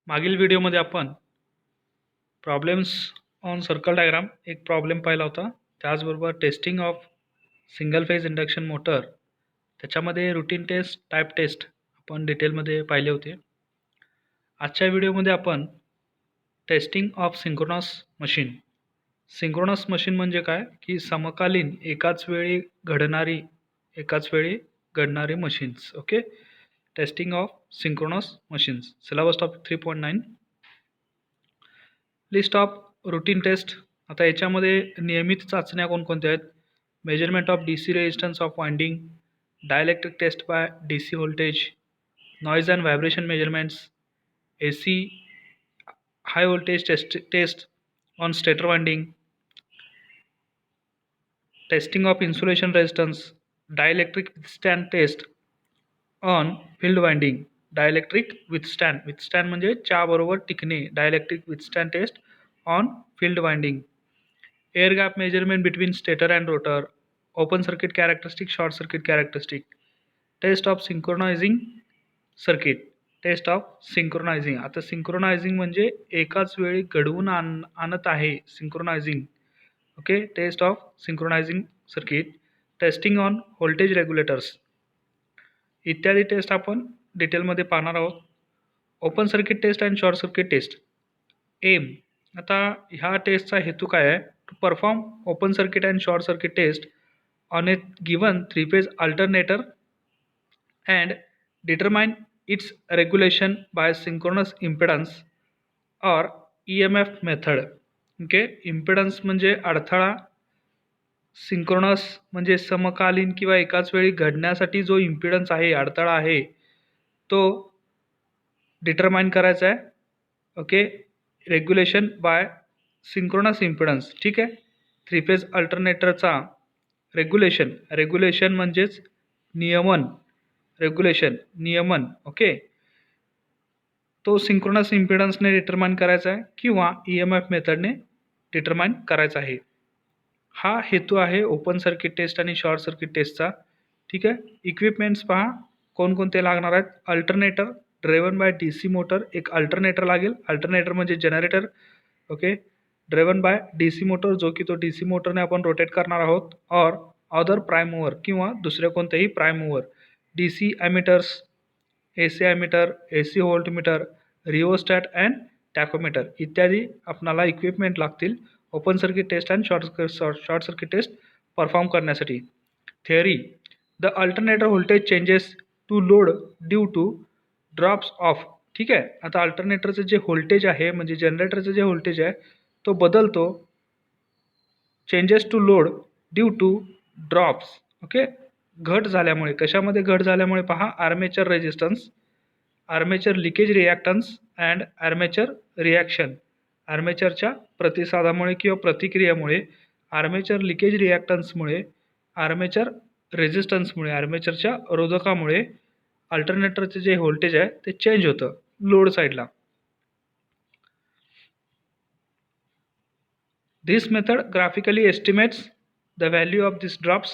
मागील व्हिडिओमध्ये आपण प्रॉब्लेम्स ऑन सर्कल डायग्राम एक प्रॉब्लेम पाहिला होता. त्याचबरोबर testing of single phase induction motor त्याच्यामध्ये रुटीन टेस्ट टाईप टेस्ट आपण डिटेलमध्ये पाहिले होते. आजच्या व्हिडिओमध्ये आपण टेस्टिंग ऑफ सिंक्रोनस मशीन म्हणजे काय की समकालीन एकाच वेळी घडणारी machines. Okay, testing of synchronous machines. Syllabus topic 3.9 list of routine test. आता याच्यामध्ये नियमित चाचण्या कोणकोणत्या आहेत? Measurement of DC resistance of winding, dielectric test by DC voltage, noise and vibration measurements, AC high voltage test on stator winding, testing of insulation resistance, dielectric withstand test on field winding, dielectric withstand म्हणजे च्या बरोबर टिकणे, dielectric withstand test on field winding, air gap measurement between stator and rotor, open circuit characteristic, short circuit characteristic, test of synchronising circuit, test of synchronising. आता synchronising म्हणजे एकाच वेळी घडवून आणत आहे, synchronising. Okay, test of synchronising circuit, testing on voltage regulators इत्यादी test आपण डिटेलमध्ये पाहणार आहोत. Open circuit test and short circuit test. Um. आता ह्या टेस्टचा हेतू काय आहे? To perform open circuit and short circuit test on a given 3-phase alternator and determine its regulation by synchronous impedance और EMF मेथड. ओके, इम्पिडन्स म्हणजे अडथळा, synchronous म्हणजे समकालीन किंवा एकाच वेळी घडण्यासाठी जो इम्पिडन्स आहे, अडथळा आहे, तो डिटरमाइन करायचा आहे. Okay, regulation by synchronous impedance. ठीक आहे, 3-phase अल्टरनेटरचा रेग्युलेशन म्हणजेच नियमन. ओके, तो सिंक्रोनस इम्पिडन्सने डिटरमाइन करायचा आहे किंवा EMF मेथडने डिटरमाइन करायचा आहे. हा हेतू आहे ओपन सर्किट टेस्ट आणि शॉर्ट सर्किट टेस्टचा. ठीक आहे, इक्विपमेंट्स पहा कोणकोणते लागणार आहेत. Alternator driven by DC motor, एक अल्टरनेटर लागेल. अल्टरनेटर म्हणजे generator. Okay, driven by DC motor, जो की तो DC मोटरने आपण रोटेट करणार आहोत. और अदर प्राइम मूवर किंवा दुसरे कोणतेही prime mover, DC ammeters, AC ammeter, AC voltmeter, rheostat and tachometer इत्यादी आपणाला इक्विपमेंट लागतील open circuit test and short circuit test perform करण्यासाठी. Theory. The alternator voltage changes to load due to drops of. ठीक आहे, आता अल्टरनेटरचं जे voltage आहे म्हणजे जनरेटरचं जे व्होल्टेज आहे तो बदलतो, changes to load due to drops. Okay, घट झाल्यामुळे. कशामध्ये घट झाल्यामुळे? पहा, armature resistance, armature leakage reactance and armature reaction. आर्मेचरच्या प्रतिसादामुळे किंवा प्रतिक्रियेमुळे, आर्मेचर लिकेज रिॲक्टन्समुळे, आर्मेचर रेजिस्टन्समुळे, आर्मेचरच्या रोधकामुळे अल्टरनेटरचे जे व्होल्टेज आहे ते चेंज होतं लोड साईडला. This method graphically estimates the value of this drops.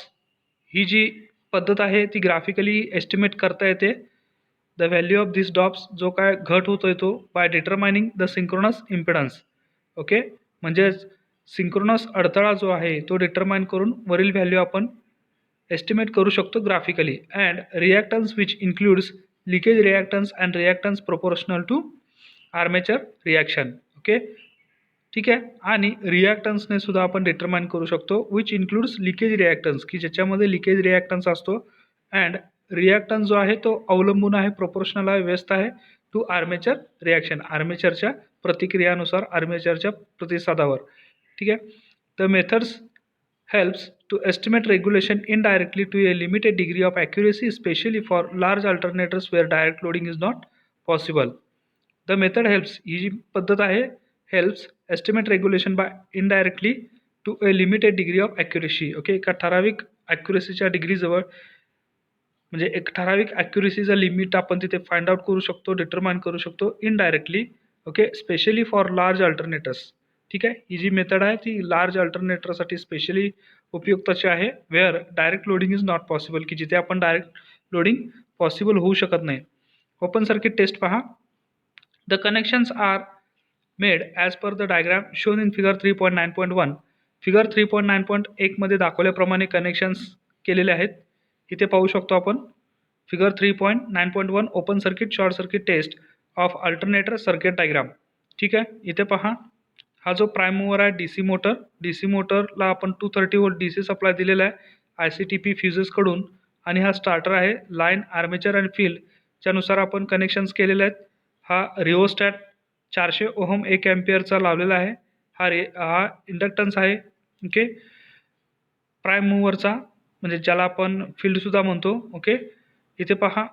ही जी पद्धत आहे ती ग्राफिकली एस्टिमेट करता येते the value of this drops, जो काय घट होतोय तो, by determining the synchronous impedance. Okay, म्हणजे सिंक्रोनस अडथळा जो आहे तो डिटरमाइन करून वरील व्हॅल्यू आपण एस्टिमेट करू शकतो graphically. And reactance which includes leakage reactance and reactance proportional to armature reaction. Okay, ठीक आहे, आणि रिॲक्टन्सने सुद्धा आपण डिटरमाइन करू शकतो विच इन्क्लूड्स लिकेज रिॲक्टन्स, की ज्याच्यामध्ये लिकेज रिॲक्टन्स असतो. अँड रिॲक्टन्स जो आहे तो अवलंबून आहे, प्रोपोर्शनल आहे, व्यस्त आहे टू आर्मेचर रिॲक्शन, आर्मेचरच्या प्रतिक्रियानुसार, आर्मेचरच्या प्रतिसादावर. ठीक आहे, the methods helps to estimate regulation indirectly to a limited degree of accuracy, especially for large alternators where direct loading is not possible. The method helps, ही जी पद्धत आहे, helps estimate regulation by indirectly to a limited degree of accuracy. Okay, एका ठराविक ॲक्युरेसीच्या डिग्रीजवळ, म्हणजे एक ठराविक ॲक्युरेसीचा limit आपण तिथे फाइंड आउट करू शकतो, डिटरमाइन करू शकतो indirectly. Okay, specially for large alternators. ठीक आहे, ही जी मेथड आहे ती लार्ज अल्टरनेटरसाठी स्पेशली उपयुक्ताची आहे, where direct loading is not possible, की जिथे आपण डायरेक्ट लोडिंग पॉसिबल होऊ शकत नाही. ओपन सर्किट टेस्ट पहा. The connections are made as per the diagram shown in figure 3.9.1. Figure 3.9.1 मध्ये दाखवल्याप्रमाणे कनेक्शन्स केलेले आहेत. इथे पाहू शकतो आपण figure 3.9.1 open circuit short circuit test of alternator circuit diagram. ठीक आहे, इथे पहा हा जो प्राइम मूवर आहे डीसी मोटरला आपण 230 वोल्ट डीसी सप्लाय दिलेला आहे ICTP फ्युजेसकडून, आणि हा स्टार्टर आहे लाईन आर्मेचर आणि फील्डच्या नुसार आपण कनेक्शन्स केलेले आहेत. हा रिओस्टॅट 400 ओहम 1 एम्पियरचा लावलेला आहे. हा इंडक्टन्स आहे ओके प्राइम मूवरचा, म्हणजे ज्याला आपण फील्डसुद्धा म्हणतो. ओके, इथे पहा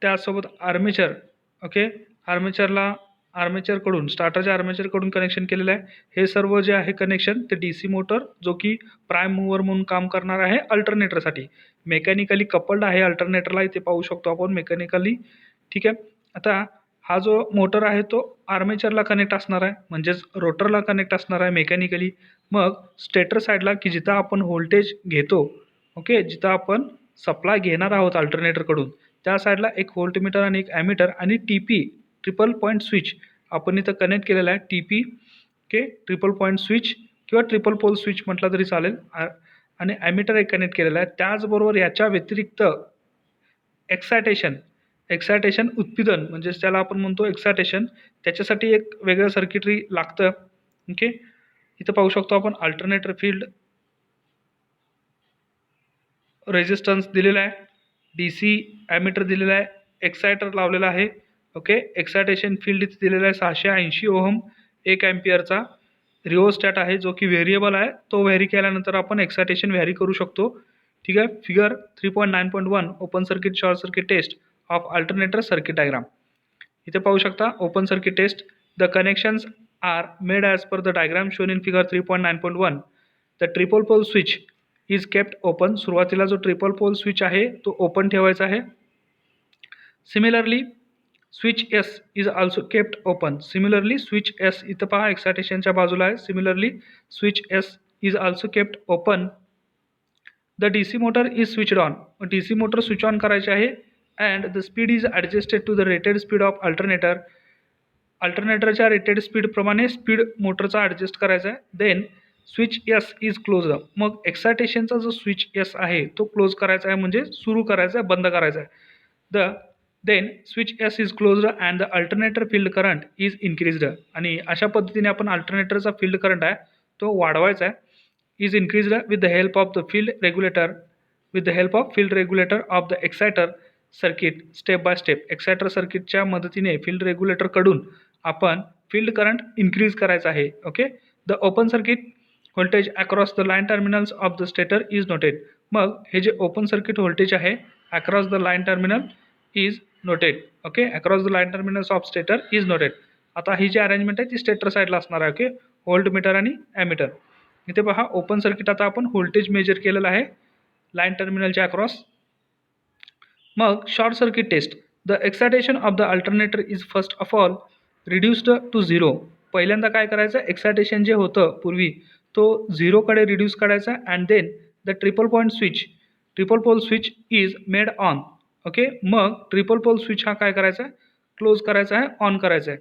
त्यासोबत आर्मेचर. ओके, आर्मेचरकडून स्टार्टरच्या आर्मेचरकडून कनेक्शन केलेलं आहे. हे सर्व जे आहे कनेक्शन ते डीसी मोटर जो की प्राइम मूवर म्हणून काम करणार आहे अल्टरनेटरसाठी, मेकॅनिकली कपल्ड आहे अल्टरनेटरला. इथे पाहू शकतो आपण मेकॅनिकली. ठीक आहे, आता हा जो मोटर आहे तो आर्मेचरला कनेक्ट असणार आहे, म्हणजेच रोटरला कनेक्ट असणार आहे मेकॅनिकली. मग स्टेटर साईडला की जिथं आपण व्होल्टेज घेतो, ओके, जिथं आपण सप्लाय घेणार आहोत अल्टरनेटरकडून, त्या साईडला एक व्होल्टमीटर आणि एक ॲमीटर आणि TP ट्रिपल पॉईंट स्विच आपण इथं कनेक्ट केलेला आहे. TP okay triple point switch किंवा ट्रिपल पोल स्विच म्हटलं तरी चालेल, आणि ॲमीटर एक कनेक्ट केलेला आहे. त्याचबरोबर याच्या व्यतिरिक्त एक्सायटेशन उत्पादन, म्हणजेच त्याला आपण म्हणतो एक्सायटेशन, त्याच्यासाठी एक वेगळं सर्किटरी लागतं. ओके, इथं पाहू शकतो आपण अल्टरनेटर फील्ड रेजिस्टन्स दिलेला आहे, DC ॲमीटर दिलेला आहे, एक्सायटर लावलेला आहे. ओके, एक्सायटेशन फील्ड इथे दिलेला आहे 680 ओहम 1 एम्पियरचा. रिओस्टॅट आहे जो की व्हेरिएबल आहे, तो व्हॅरी केल्यानंतर आपण एक्सायटेशन व्हॅरी करू शकतो. ठीक आहे, figure 3.9.1 open circuit short circuit test of alternator circuit diagram. इथे पाहू शकता open circuit test. The connections are made as per the diagram shown in figure 3.9.1. The triple pole switch is kept open. सुरुवातीला जो triple pole switch आहे तो open ठेवायचा आहे. Similarly switch S is also kept open. Similarly switch S इथं पहा एक्सायटेशनच्या बाजूला आहे. Similarly switch S is also kept open. The DC motor is switched on. DC motor switch on करायचे आहे. And the speed is adjusted to the rated speed of alternator. अल्टरनेटरच्या rated स्पीडप्रमाणे speed मोटरचा ॲडजस्ट करायचा आहे. Then switch S is close. मग एक्सायटेशनचा जो स्विच S आहे तो क्लोज करायचा आहे, म्हणजे सुरू करायचा आहे, बंद करायचा आहे. Then switch S is closed and the alternator field current is increased. आणि अशा पद्धतीने आपण अल्टरनेटरचा फील्ड करंट आहे तो वाढवायचा आहे. Is increased with the help of the field regulator of the exciter circuit step by step. Exciter सर्किटच्या मदतीने फील्ड रेग्युलेटरकडून आपण फील्ड करंट इन्क्रीज करायचा आहे. Okay, the open circuit voltage across the line terminals of the stator is noted. मग हे जे open circuit voltage आहे across the line terminal is noted. Okay, across the line terminals of stator is noted. आता ही जी arrangement आहे ती stator साईडला असणार आहे. ओके, व्होल्टमीटर आणि ॲमीटर. इथे पहा ओपन सर्किट आता आपण व्होल्टेज मेजर केलेलं आहे लाईन टर्मिनलच्या अक्रॉस. मग short circuit test. The excitation of the alternator is first of all reduced to 0. पहिल्यांदा काय करायचं, एक्सायटेशन जे होतं पूर्वी तो 0कडे रिड्यूस करायचा. And then the triple pole switch is made on. Okay, मग ट्रिपल पोल स्विच हा काय करायचा आहे, क्लोज करायचा आहे, ऑन करायचा आहे.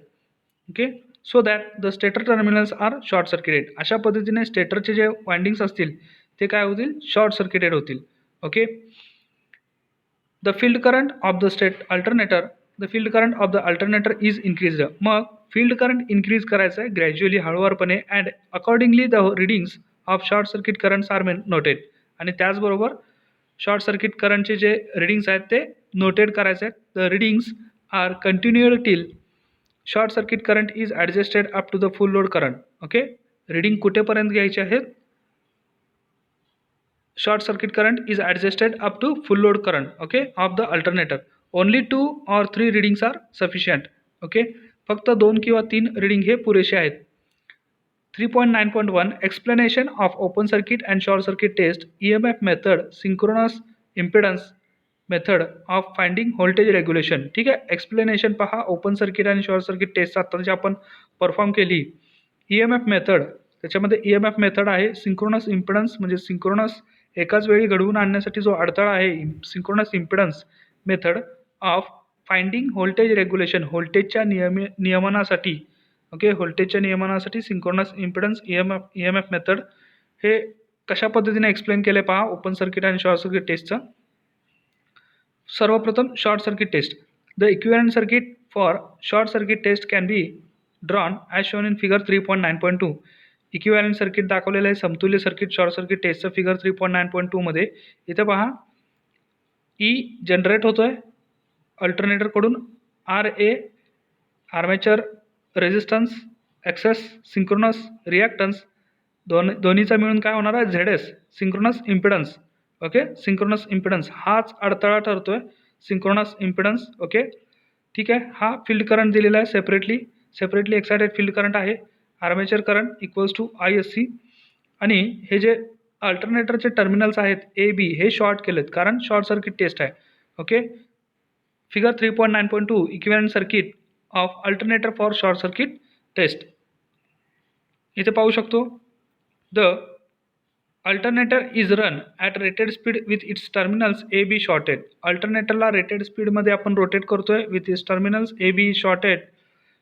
Okay, so that the stator terminals are short circuited. अशा पद्धतीने स्टेटरचे जे वाइंडिंग्स असतील ते काय होतील, शॉर्ट सर्किटेड होतील. Okay, the field current of the alternator is increased. मग फील्ड करंट इन्क्रीज करायचं आहे ग्रॅज्युअली, हळूवारपणे. And accordingly the readings of short circuit currents are noted. आणि त्याचबरोबर शॉर्ट सर्किट करंटचे जे रिडिंग्स आहेत ते नोटेड करायचे आहेत. The readings are continual till short circuit current is adjusted up to the full load current. Okay, reading कुठेपर्यंत घ्यायचे आहेत, short circuit current is adjusted up to full load current. Okay, of the alternator. Only 2 or 3 readings are sufficient. Okay, फक्त 2 किंवा 3 reading हे पुरेसे आहेत. 3.9.1 explanation of open circuit and short circuit test, EMF method, synchronous impedance method of finding voltage regulation. ठीक आहे, explanation पहा open circuit आणि short circuit taste आता जी आपण परफॉर्म केली. EMF मेथड, त्याच्यामध्ये EMF मेथड आहे. सिंक्रोनस इम्पिडन्स म्हणजे सिंक्रोनस एकाच वेळी घडवून आणण्यासाठी जो अडथळा आहे, synchronous impedance method of finding voltage regulation, व्होल्टेजच्या नियमनासाठी, ओके, व्होल्टेजच्या नियमनासाठी सिंक्रोनस इम्पिडन्स EMF मेथड हे कशा पद्धतीने एक्सप्लेन केले पहा ओपन सर्किट आणि शॉर्ट सर्किट टेस्टचं. सर्वप्रथम short circuit test. The equivalent circuit for short circuit test can be drawn as shown in figure 3.9.2. Equivalent circuit दाखवलेलं आहे समतुल्य सर्किट शॉर्ट सर्किट टेस्टचं फिगर 3.9.2 मध्ये. इथं पहा ई जनरेट होतोय अल्टरनेटरकडून, RA armature resistance, excess synchronous reactance, दोन्हीचा मिळून काय होणार आहे ZS synchronous impedance. Okay, synchronous impedance हाच अडथळा ठरतोय सिंक्रोनस इम्पिडन्स. ओके, ठीक आहे. हा फील्ड करंट दिलेला आहे सेपरेटली एक्साइटेड फील्ड करंट आहे. Armature current equals to ISC. आणि हे जे अल्टरनेटरचे टर्मिनल्स आहेत AB हे शॉर्ट केलेत कारण शॉर्ट सर्किट टेस्ट आहे. Okay, figure 3.9.2 equivalent circuit of alternator for short circuit test. इथे पाहू शकतो the alternator is run at rated speed with its terminals AB shorted. अल्टरनेटरला रेटेड स्पीडमध्ये आपण रोटेट करतोय with its terminals AB shorted.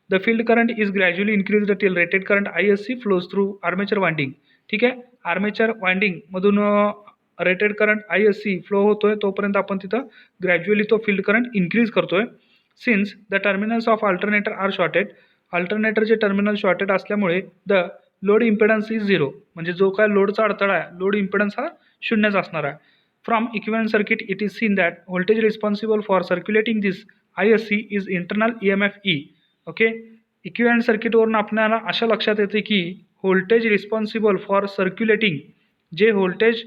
The field current is gradually increase till rated current ISC flows through armature winding. ठीक आहे, armature वाइंडिंगमधून rated current ISC flow होतोय तोपर्यंत आपण तिथं ग्रॅज्युअली तो फील्ड करंट इन्क्रीज करतोय. Since the terminals of alternator are shorted, अल्टरनेटरचे टर्मिनल शॉर्टेड असल्यामुळे द लोड इम्पिडन्स इज 0, म्हणजे जो काय लोडचा अडथळा आहे लोड इम्पिडन्स हा शून्यच असणार आहे. From equivalent circuit it is seen that voltage responsible for circulating this ISC is internal EMF E. Okay, equivalent सर्किटवरून आपल्याला अशा लक्षात येते की व्होल्टेज रिस्पॉन्सिबल फॉर सर्क्युलेटिंग, जे व्होल्टेज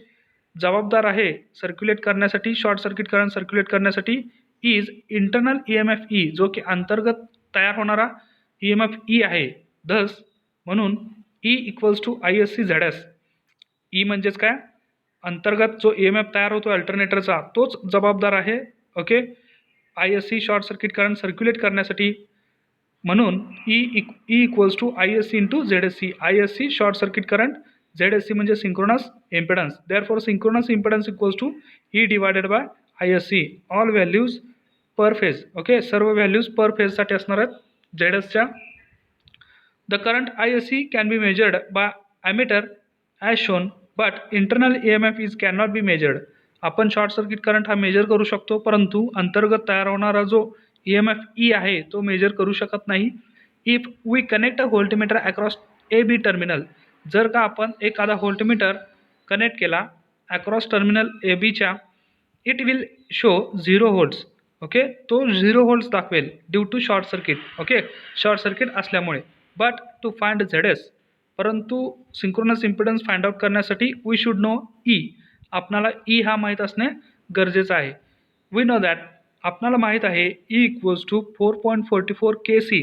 जबाबदार आहे सर्क्युलेट करण्यासाठी शॉर्ट सर्किट करंट सर्क्युलेट करण्यासाठी, इज इंटरनल EMF E, जो की अंतर्गत तयार होणारा EMF E आहे. धस म्हणून E equals to ISC ZS. E म्हणजेच काय, अंतर्गत जो EMF तयार होतो अल्टरनेटरचा तोच जबाबदार आहे. Okay, ISC short circuit current circulate करण्यासाठी. म्हणून E equals to ISC into ZSC. ISC short circuit current, ZSC म्हणजे synchronous impedance. Therefore synchronous impedance equals to E divided by ISC. All values per phase. Okay, सर्व values per फेजसाठी असणार आहेत ZSच्या. The current ISC can be measured by ammeter as shown, but internal EMF is cannot be measured. आपण short circuit current हा major करू शकतो परंतु अंतर्गत तयार होणारा जो EMF E आहे तो मेजर करू शकत नाही. If we connect a voltmeter across AB terminal, जर का आपण एखादा व्होल्टमीटर कनेक्ट केला अक्रॉस टर्मिनल ABच्या, it will show 0 volts. Okay, तो 0 व्होल्ट्स दाखवेल due to short circuit. Okay, short circuit असल्यामुळे. बट टू फाइंड ZS, परंतु सिंक्रोनस इम्पिडन्स फाइंड आउट करण्यासाठी वी शुड नो E. आपणाला E हा माहीत असणे गरजेचं आहे. वी नो दॅट, आपणाला माहीत आहे E equals to 4.44 KC.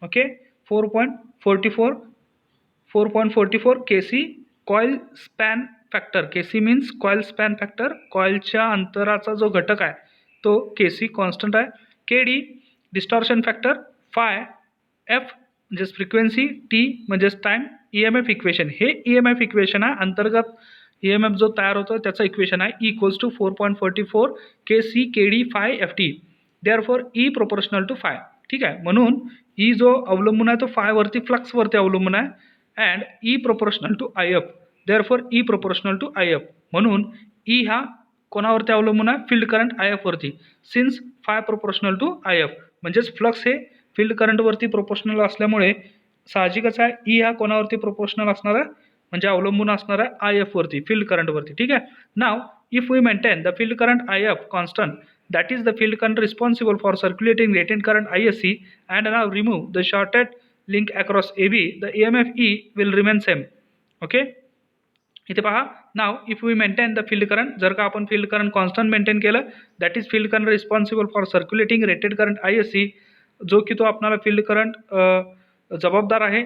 Okay, 4.44 KC coil span factor. KC means coil span factor, कॉईलच्या अंतराचा जो घटक आहे तो KC कॉन्स्टंट आहे. KD distortion factor, phi F म्हणजेच फ्रिक्वेन्सी, T म्हणजेच टाईम. EMF इक्वेशन, हे EMF इक्वेशन आहे, अंतर्गत EMF जो तयार होतो त्याचं इक्वेशन आहे. E equals to 4.44 KC KD phi FT. Therefore E proportional to phi. ठीक आहे, म्हणून E जो अवलंबून आहे तो फायवरती फ्लक्सवरती अवलंबून आहे. And E proportional to IF. Therefore E proportional to IF. म्हणून E हा कोणावरती अवलंबून आहे, फील्ड करंट IF वरती. Since phi proportional to IF, म्हणजेच फ्लक्स हे फील्ड करंटवरती प्रोपोर्शनल असल्यामुळे साहजिकच आहे E हा कोणावरती प्रोपोर्शनल असणार आहे, म्हणजे अवलंबून असणार आहे IF वरती, फील्ड करंटवरती. ठीक आहे. Now if we maintain the field current IF constant, that is the field current responsible for circulating rated current ISC, and now remove the shorted link across AB, the EMF E will remain same. Okay, इथे पहा. Now if we maintain the field current, जर का आपण field current constant maintain केलं, that is field current responsible for circulating rated current ISC, जो की तो आपणाला फील्ड करंट जबाबदार आहे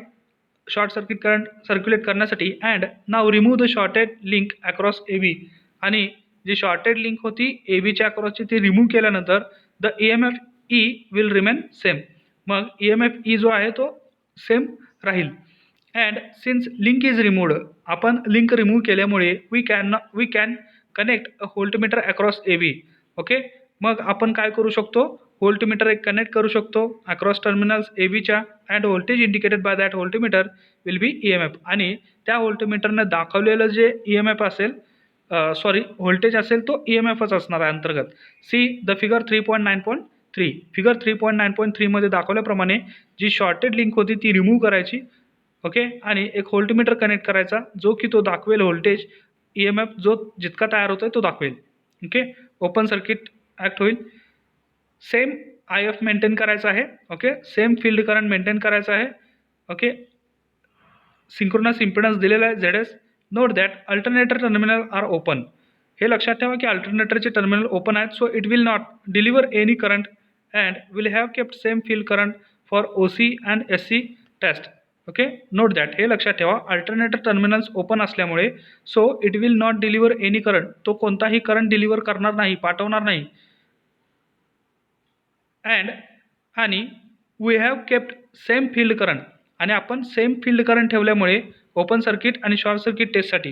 शॉर्ट सर्किट करंट सर्क्युलेट करण्यासाठी. And now remove the shorted link across AB, आणि जी शॉर्टेड लिंक होती ABच्या अक्रॉसची ती रिमूव्ह केल्यानंतर the EMF E will remain same. मग EMF E जो आहे तो सेम राहील. And since link is removed, आपण लिंक रिमूव्ह केल्यामुळे we can connect a voltmeter across AB. Okay, मग आपण काय करू शकतो, व्होल्टमीटर एक कनेक्ट करू शकतो अक्रॉस टर्मिनल्स ए बीच्या, and voltage indicated by that voltmeter will be E M F. आणि त्या व्होल्टमीटरनं दाखवलेलं जे ई एम एफ असेल, व्होल्टेज असेल तो ई एम एफच असणार आहे अंतर्गत. See the figure 3.9.3. फिगर 3.9.3 मध्ये दाखवल्याप्रमाणे जी शॉर्टेड लिंक होती ती रिमूव्ह करायची. ओके, आणि एक व्होल्टमीटर कनेक्ट करायचा जो की तो दाखवेल व्होल्टेज ई एम एफ जो जितका तयार होतोय तो दाखवेल. ओके, ओपन सर्किट ॲक्ट होईल. सेम आय एफ मेंटेन करायचं आहे. Okay, same field current maintain करायचं आहे. ओके, सिंक्रोनस इम्पिडन्स दिलेला आहे Z S. Note that alternator terminal are open. हे लक्षात ठेवा की अल्टरनेटरचे टर्मिनल ओपन आहेत, so it will not deliver any current and will have kept same field current for O C and S C test. Okay, note that, हे लक्षात ठेवा alternator terminals open असल्यामुळे so it will not deliver any current, तो कोणताही current deliver करणार नाही, पाठवणार नाही. आणि we have kept same field current, आणि आपण सेम फील्ड करंट ठेवल्यामुळे ओपन सर्किट आणि शॉर्ट सर्किट टेस्टसाठी.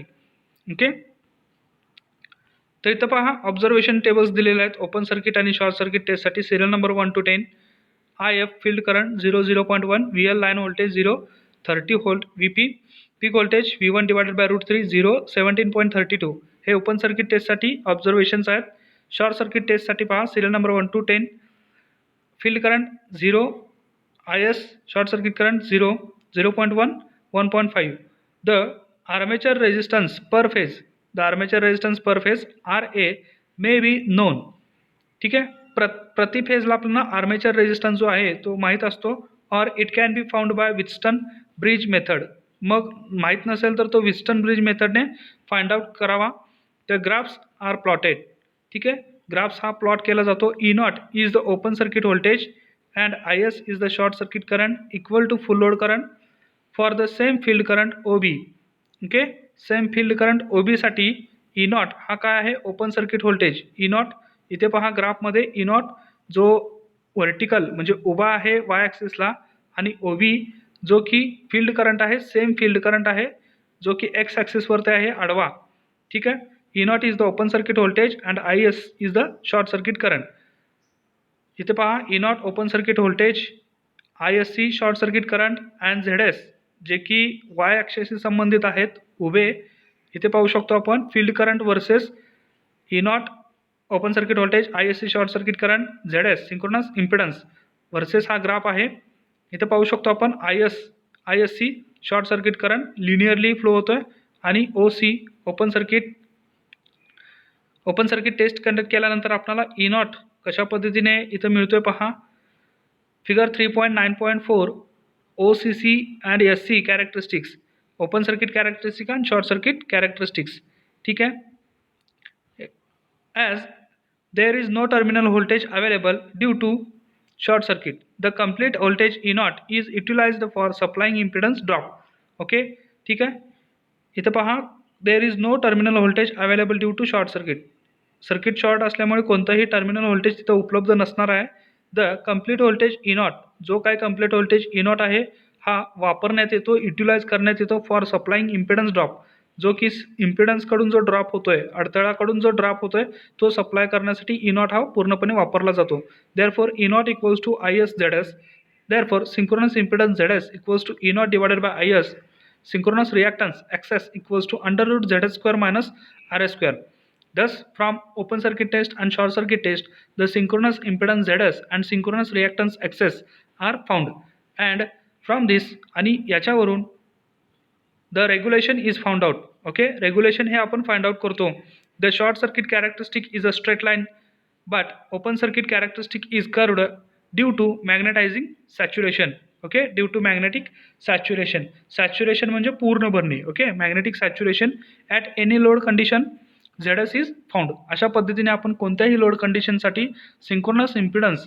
ओके, तर इथं पहा ऑब्झर्वेशन टेबल्स दिलेले आहेत ओपन सर्किट आणि शॉर्ट सर्किट टेस्टसाठी. Serial number 1 to 10. I F field current 0.1. V L line voltage 0, 30 volt. V P peak voltage V1 divided by √3 0, 17.32. हे ओपन सर्किट टेस्टसाठी ऑब्झर्वेशन्स आहेत. शॉर्ट सर्किट टेस्टसाठी पहा serial number 1 to 10. Field current 0, I S short circuit current 0, 0.1, 1.5. The armature resistance per phase, the armature resistance per phase R A may be known. ठीक आहे, प्रति फेजला आपल्याला आर्मेचर रेजिस्टन्स जो आहे तो माहीत असतो. Or it can be found by Wheatstone bridge method. मग माहीत नसेल तर तो विस्टन ब्रिज मेथडने फाइंड आउट करावा. The graphs are plotted. ठीक आहे, ग्राफ्स हा प्लॉट केला जातो. E not is the open circuit voltage and I S is the short circuit current equal to full load current for the same field current O B. Okay, same field current O बीसाठी E not हा काय आहे, open circuit voltage. E not इथे पहा ग्राफमध्ये E not जो vertical म्हणजे उभा आहे वाय ॲक्सिसला, आणि ओ बी जो की फील्ड करंट आहे, सेम फील्ड करंट आहे जो की एक्स ॲक्सिसवरती आहे आडवा. ठीक आहे, E not is the open circuit voltage and I S is the short circuit current. इथे पहा E not open circuit voltage, I S C short circuit current and Z S जे की वाय ॲक्सिसशी संबंधित आहेत उभे. इथे पाहू शकतो आपण field current versus E not open circuit voltage, I S C short circuit current, Z S synchronous impedance versus हा ग्राफ आहे. इथे पाहू शकतो आपण I S C short circuit current linearly flow होतोय, आणि O C open circuit test conduct केल्यानंतर आपल्याला ई नॉट कशा पद्धतीने इथं मिळतोय पहा. Figure 3.9.4 O C C and S C characteristics, open circuit characteristic and short circuit characteristics. ठीक आहे, as there is no terminal voltage available due to short circuit, the complete voltage E naught is utilized for supplying impedance drop. Okay, ठीक आहे, इथं पहा there is no terminal voltage available due to short circuit. Circuit short असल्यामुळे कोणतंही terminal voltage तिथं उपलब्ध नसणार आहे. The complete voltage E not, जो काय कंप्लीट व्होल्टेज ई नॉट आहे हा वापरण्यात येतो, युटिलाइज करण्यात येतो फॉर सप्लाइंग इम्पिडन्स ड्रॉप, जो की इम्पिडन्सकडून जो ड्रॉप होतोय, अडथळाकडून जो ड्रॉप होतोय तो सप्लाय करण्यासाठी ई नॉट हा पूर्णपणे वापरला जातो. Therefore E not equals to I S Z S. Therefore synchronous impedance Z S equals to E not divided by I S. synchronous reactance XS equals to under root ZS square minus RS square. Thus, from open circuit test and short circuit test, the synchronous impedance ZS and synchronous reactance XS are found. And from this, आणि याच्यावरून the regulation is found out. Okay, regulation हे आपण find out करतो. The short circuit characteristic is a straight line, but open circuit characteristic is curved due to magnetizing saturation. Okay, due to magnetic saturation. Saturation म्हणजे पूर्ण भरणे. Okay, magnetic saturation at any load condition Z S is found. अशा पद्धतीने आपण कोणत्याही load कंडिशनसाठी synchronous impedance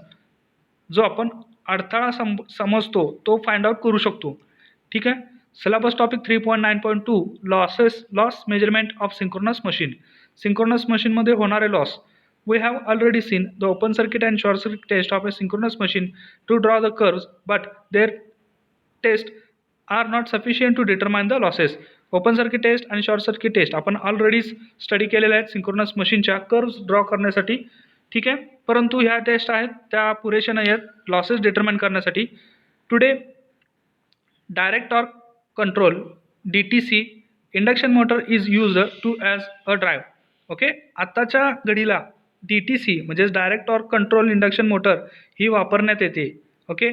जो आपण अडथळा समजतो तो फाइंड आउट करू शकतो. ठीक आहे, syllabus topic 3.9.2 loss measurement of synchronous machine. Synchronous मशीनमध्ये होणारे loss. We have already seen the open circuit and short circuit test of a synchronous machine to draw the curves, but their tests are not sufficient to determine the losses. Open circuit test आणि short circuit test आपण already study केलेल्या आहेत synchronous मशीनच्या curves draw करण्यासाठी. ठीक आहे. परंतु ह्या टेस्ट आहेत त्या पुरेशा नाही आहेत लॉसेस डिटरमाइन करण्यासाठी. Today direct torque control DTC induction motor is used to as a drive. Okay, आत्ताच्या घडीला DTC म्हणजेच direct torque control induction motor ही वापरण्यात येते. ओके,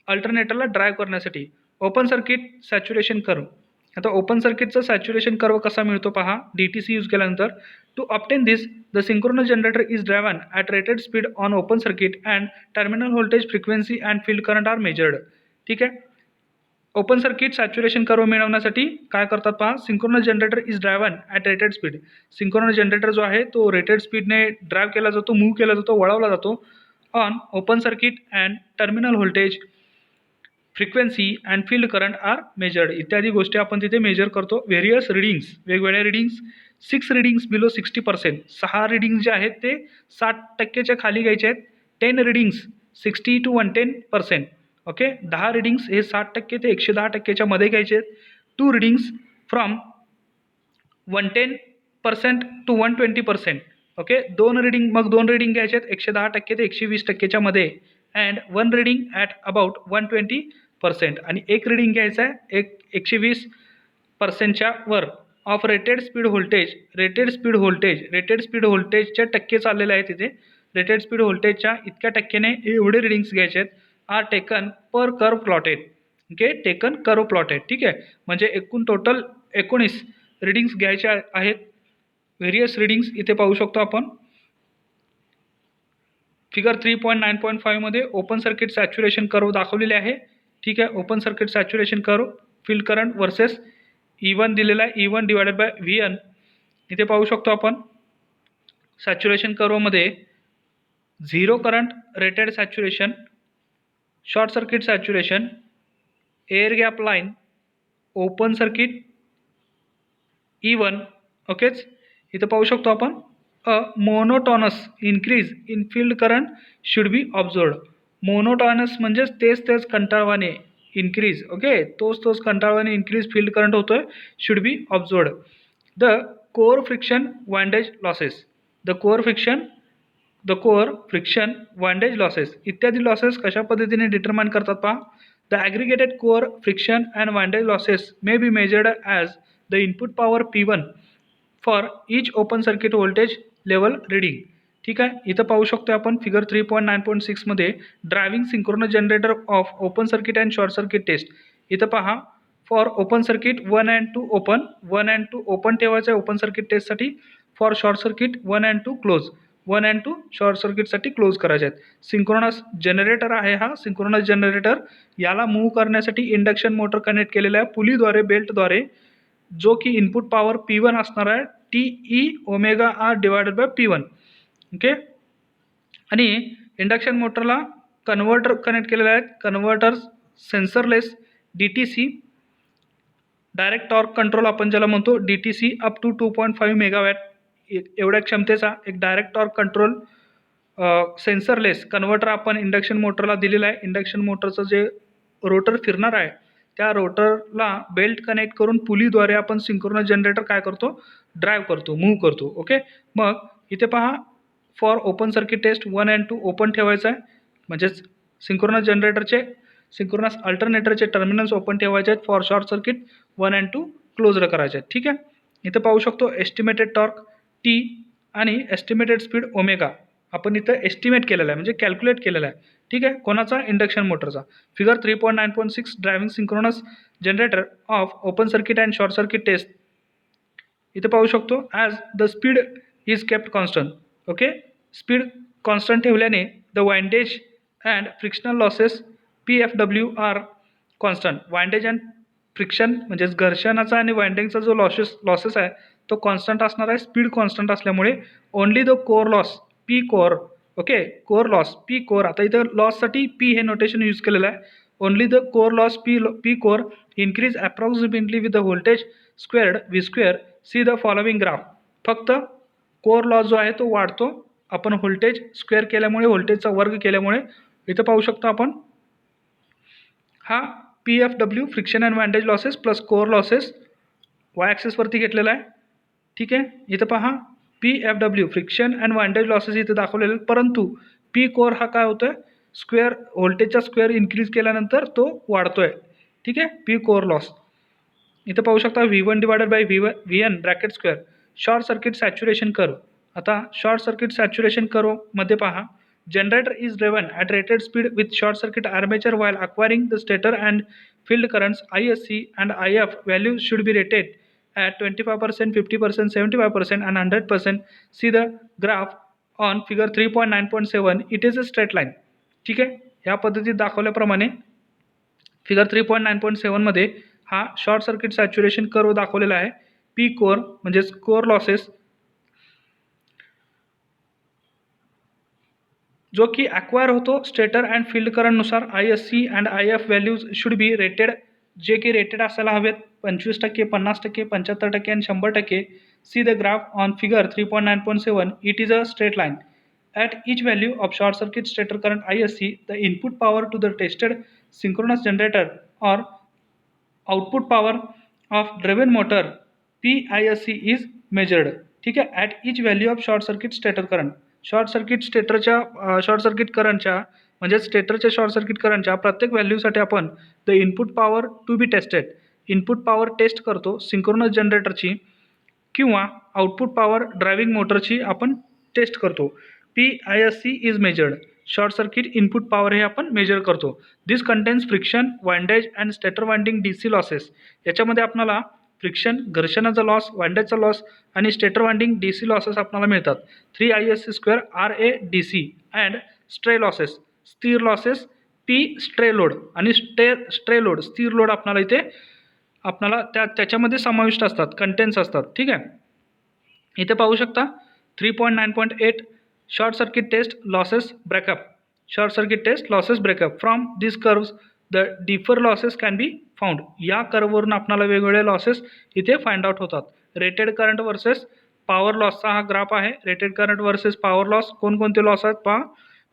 अल्टरनेटरला ड्राईव्ह करण्यासाठी. Open circuit saturation curve. आता ओपन सर्किटचं सॅच्युरेशन कर्व कसा मिळतो पहा DTC यूज केल्यानंतर. To obtain this the synchronous generator is driven at rated speed on open circuit and terminal voltage frequency and field current are measured. ठीक आहे. Open circuit saturation curve मिळवण्यासाठी काय करतात पहा, synchronous generator is driven at rated speed. Synchronous generator जो आहे तो rated स्पीडने ड्राईव्ह केला जातो, मूव्ह केला जातो, वळवला जातो on open circuit and terminal voltage frequency and field current are measured. इत्यादी गोष्टी आपण तिथे मेजर करतो. व्हेरियस रिडिंग्स, वेगवेगळ्या रिडिंग्स. 6 readings below 60%. 6 रिडिंग्स जे आहेत ते 60% खाली घ्यायचे आहेत. 10 रिडिंग्स 60 to 110%. ओके, 10 रिडिंग्स हे 60% ते 110% मध्ये घ्यायचे आहेत. 2 readings from 110% to 120%. Okay, 2 reading घ्यायचे आहेत 110% ते 120% मध्ये अँड 1 रिडिंग ॲट अबाउट 120%. आणि एक रिडिंग घ्यायचं आहे 120%च्या वर of rated speed voltage. Rated speed व्होल्टेजच्या टक्के चाललेले आहे तिथे. रेटेड स्पीड व्होल्टेजच्या इतक्या टक्क्याने एवढे रिडिंग्स घ्यायचे आहेत. Are taken per curve plotted. Okay, taken curve plotted. ठीक आहे, म्हणजे एकूण टोटल 19 रिडिंग्स घ्यायच्या आहेत. व्हेरियस रिडिंग्स इथे पाहू शकतो आपण. फिगर 3.9.5 मध्ये ओपन सर्किट सॅच्युरेशन कर्व दाखवलेले आहे. ठीक आहे, open circuit saturation curve field current versus E1 दिलेला आहे, E1 डिवायडेड बाय VN. इथे पाहू शकतो आपण सॅच्युरेशन कर्वमध्ये 0 current, rated saturation, short circuit saturation, air gap line, open circuit, E1. ओकेच, इथं पाहू शकतो आपण a monotonous increase in field current should be observed. Monotonous म्हणजेच तेच कंटाळवाणे इन्क्रीज. ओके, तोच कंटाळवाणे इन्क्रीज फील्ड करंट होतोय, should be observed. The core friction windage losses. The core friction windage losses इत्यादी लॉसेस कशा पद्धतीने डिटरमाइन करतात पहा. The aggregated core friction and windage losses may be measured as the input power P1 for each open circuit voltage level reading. ठीक आहे, इथं पाहू शकतो आपण फिगर 3.9.6 मध्ये driving synchronous generator of open circuit and short circuit test. इथं पहा for open circuit 1 and 2 open ठेवायचं आहे ओपन सर्किट टेस्टसाठी. For short circuit 1 and 2 close. 1 and 2 short सर्किटसाठी क्लोज करायचे आहेत. सिंक्रोनस जनरेटर आहे हा. सिंक्रोनस जनरेटर याला मूव्ह करण्यासाठी इंडक्शन मोटर कनेक्ट केलेला आहे पुलीद्वारे, बेल्टद्वारे, जो की इनपुट पॉवर P1 असणार आहे TE⍵R divided by P1. Okay, आणि इंडक्शन मोटरला कन्व्हर्टर कनेक्ट केलेले आहेत. Converter sensorless DTC direct torque control आपण ज्याला म्हणतो DTC अप टू 2.5 मेगावॅट एवढ्या क्षमतेचा एक डायरेक्ट टॉर्क कंट्रोल सेन्सरलेस कन्व्हर्टर आपण इंडक्शन मोटरला दिलेला आहे. इंडक्शन मोटरचं जे रोटर फिरणार आहे त्या रोटरला बेल्ट कनेक्ट करून पुलीद्वारे आपण सिंक्रोनस जनरेटर काय करतो, ड्राईव्ह करतो, मूव्ह करतो. ओके, मग इथे पहा for open circuit test 1 and 2 open ठेवायचं आहे. म्हणजेच सिंक्रोनस अल्टरनेटरचे टर्मिनल्स ओपन ठेवायचे आहेत. For short circuit 1 and 2 close करायचे आहेत. ठीक आहे, इथं पाहू शकतो एस्टिमेटेड टॉर्क T आणि एस्टिमेटेड स्पीड ओमेगा आपण इथं एस्टिमेट केलेला आहे, म्हणजे कॅल्क्युलेट केलेला आहे. ठीक आहे, कोणाचा, इंडक्शन मोटरचा. Figure 3.9.6 driving synchronous generator of open circuit and short circuit test. इथे पाहू शकतो as the speed is kept constant. Okay, speed constant ठेवल्याने the windage and frictional losses PFW are constant. Windage and friction म्हणजेच घर्षणाचा आणि वाइंडिंगचा जो losses आहे तो कॉन्स्टंट असणार आहे. स्पीड कॉन्स्टंट असल्यामुळे only the core loss P core. Okay, core loss P core. आता इथं लॉससाठी P हे नोटेशन यूज केलेलं आहे. Only the core loss P core increase approximately with the voltage squared V². See the following graph. फक्त core loss जो आहे तो वाढतो आपण व्होल्टेज स्क्वेअर केल्यामुळे, व्होल्टेजचा वर्ग केल्यामुळे. इथं पाहू शकतो आपण हा PFW friction and windage losses plus core losses Y ॲक्सिसवरती घेतलेला आहे. ठीक आहे, इथं पहा PFW friction and windage losses इथे दाखवलेले, परंतु पी कोर हा काय होतोय, स्क्वेअर व्होल्टेजचा स्क्वेअर इन्क्रीज केल्यानंतर तो वाढतोय. ठीक आहे, पी कोर लॉस इथे पाहू शकता V1 divided bye VN bracket square. Short circuit saturation curve. आता शॉर्ट सर्किट सॅच्युरेशन कर्व मध्ये पहा, generator is driven at rated speed with short circuit armature while acquiring the stator and field currents ISC and IF values should be rated at 25%, 50%, 75% and 100%. See the graph on figure 3.9.7. It is a straight line. ठीक आहे, ह्या पद्धतीत दाखवल्याप्रमाणे figure 3.9.7 मध्ये हा short circuit saturation curve दाखवलेला आहे. P core म्हणजेच कोर लॉसेस जो की ॲक्वायर होतो स्टेटर अँड फील्ड करंटनुसार. ISC and IF values should be rated, जे की रेटेड असायला हवेत 25%, 50%, 75% आणि 100%. See the graph on figure 3.9.7. It is a straight line. At each value of short circuit stator current ISC, the input power to the tested synchronous generator or output power of driven motor PISC is measured. ठीक आहे, at each value of short circuit stator current. Short circuit स्टेटरच्या short circuit करंटच्या म्हणजे स्टेटरच्या short circuit करंटच्या प्रत्येक व्हॅल्यूसाठी आपण the input power to be tested, input power test करतो सिंक्रोनस जनरेटरची किंवा आउटपुट पॉवर ड्रायव्हिंग मोटरची आपण टेस्ट करतो. PISC is measured. Short circuit input power हे आपण मेजर करतो. This contains friction, windage and stator winding DC losses. याच्यामध्ये आपल्याला फ्रिक्शन घर्षणाचा लॉस, वाइंडेजचा लॉस आणि स्टेटर वाइंडिंग DC लॉसेस आपल्याला मिळतात. 3ISC² RADC and stray losses, स्थिर लॉसेस P स्ट्रे लोड आणि स्ट्रे लोड स्थिर लोड आपल्याला इथे त्याच्यामध्ये समाविष्ट असतात, कंटेन्स असतात. ठीक आहे, इथे पाहू शकता 3.9.8 short circuit test losses breakup. Short circuit test losses breakup from this curves the differ losses can be found. या कर्ववरून आपल्याला वेगवेगळे लॉसेस इथे फाइंड आउट होतात. रेटेड करंट वर्सेस पॉवर लॉसचा हा ग्राफ आहे. Rated current versus power loss कोणकोणते लॉस आहेत पहा.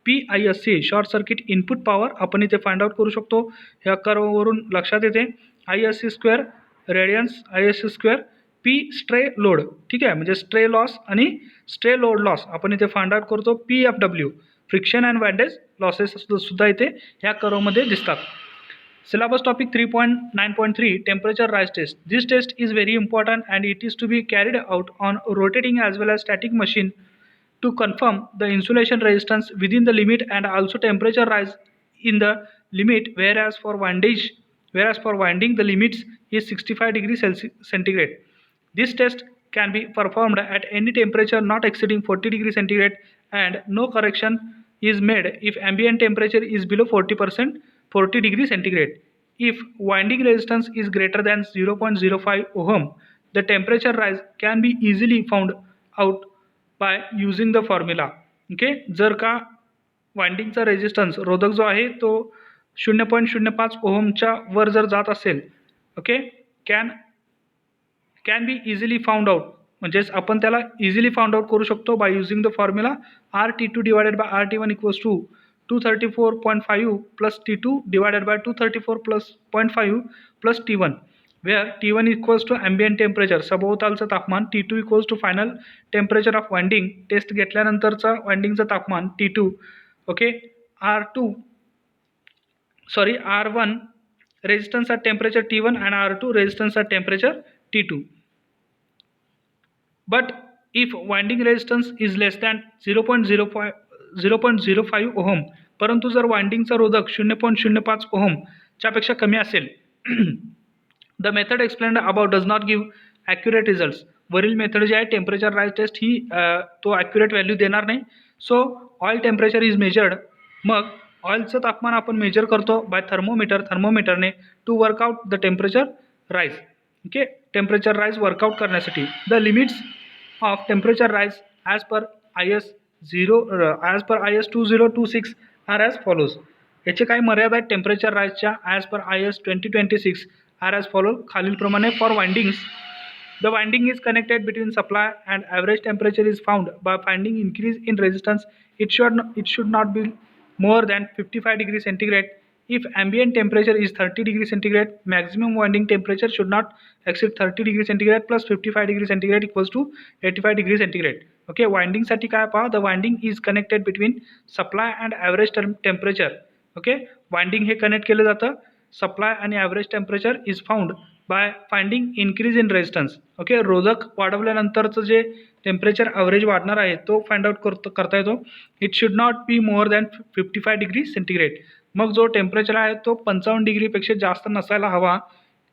PISC short circuit input power आपण इथे फाइंड आउट करू शकतो. ह्या कर्ववरून लक्षात येते. ISC² Radiance, ISC² P stray load. ठीक आहे, म्हणजे स्ट्रे लॉस आणि स्ट्रे लोड लॉस आपण इथे फाइंड आउट करतो. PFW friction and windage losses सुद्धा इथे ह्या कर्वमध्ये दिसतात. Syllabus topic 3.9.3 temperature rise test. This test is very important and it is to be carried out on rotating as well as static machine to confirm the insulation resistance within the limit and also temperature rise in the limit, whereas for winding the limits is 65 degrees centigrade. This test can be performed at any temperature not exceeding 40 degrees centigrade and no correction is made if ambient temperature is below 40 degrees centigrade. If winding resistance is greater than 0.05 ohm, the temperature rise can be easily found out bye using the formula. Okay, जर का वाइंडिंगचा resistance रोधक जो आहे तो 0.05 ओहमच्या वर जर जात असेल, okay, can be easily found out, म्हणजेच आपण त्याला इझिली फाउंड आउट करू शकतो by using the formula RT2 divided by RT1 equals to 234.5 plus T2 divided by 234.5 plus T1, where T1 equals to ambient temperature सभोवतालचं तापमान, T2 equals to final temperature of winding test घेतल्यानंतरचा वाइंडिंगचं तापमान T2. ओके, R1 resistance at temperature T1 and R2 resistance at temperature T2. But if winding resistance is less than 0.05 ohm, परंतु जर वाइंडिंगचा रोधक 0.05 ओहमच्या पेक्षा कमी असेल, the method explained about does not give accurate results. वरील मेथड जे आहे टेम्परेचर राइज टेस्ट ही तो ॲक्युरेट व्हॅल्यू देणार नाही. So oil temperature is measured. मग ऑइलचं तापमान आपण मेजर करतो बाय थर्मोमीटरने to work out the temperature rise. Okay, temperature rise work out करण्यासाठी. The limits of temperature rise as per IS 2026 are as follows. याचे काही मर्यादा आहेत टेम्परेचर राइजच्या as per IS 2026 are as follow खालीलप्रमाणे. फॉर वाइंडिंग्स, the winding is connected between supply and average temperature is found by finding increase in resistance. It should not B more than 55 degrees centigrade. If ambient temperature is 30 degrees centigrade, maximum winding temperature should not exceed 30 degrees centigrade plus 55 degrees centigrade equals to 85 degrees centigrade. Okay, वाइंडिंगसाठी काय पहा, the winding is connected between supply and average temperature. Okay, winding हे connect केलं जातं. Supply आणि average temperature is found by finding increase in resistance. Okay, रोधक वाढवल्यानंतरचं जे temperature average वाढणार आहे तो फाइंड आउट करता येतो. It should not be more than 55 degree centigrade. मग जो टेम्परेचर आहे तो 55 डिग्रीपेक्षा जास्त नसायला हवा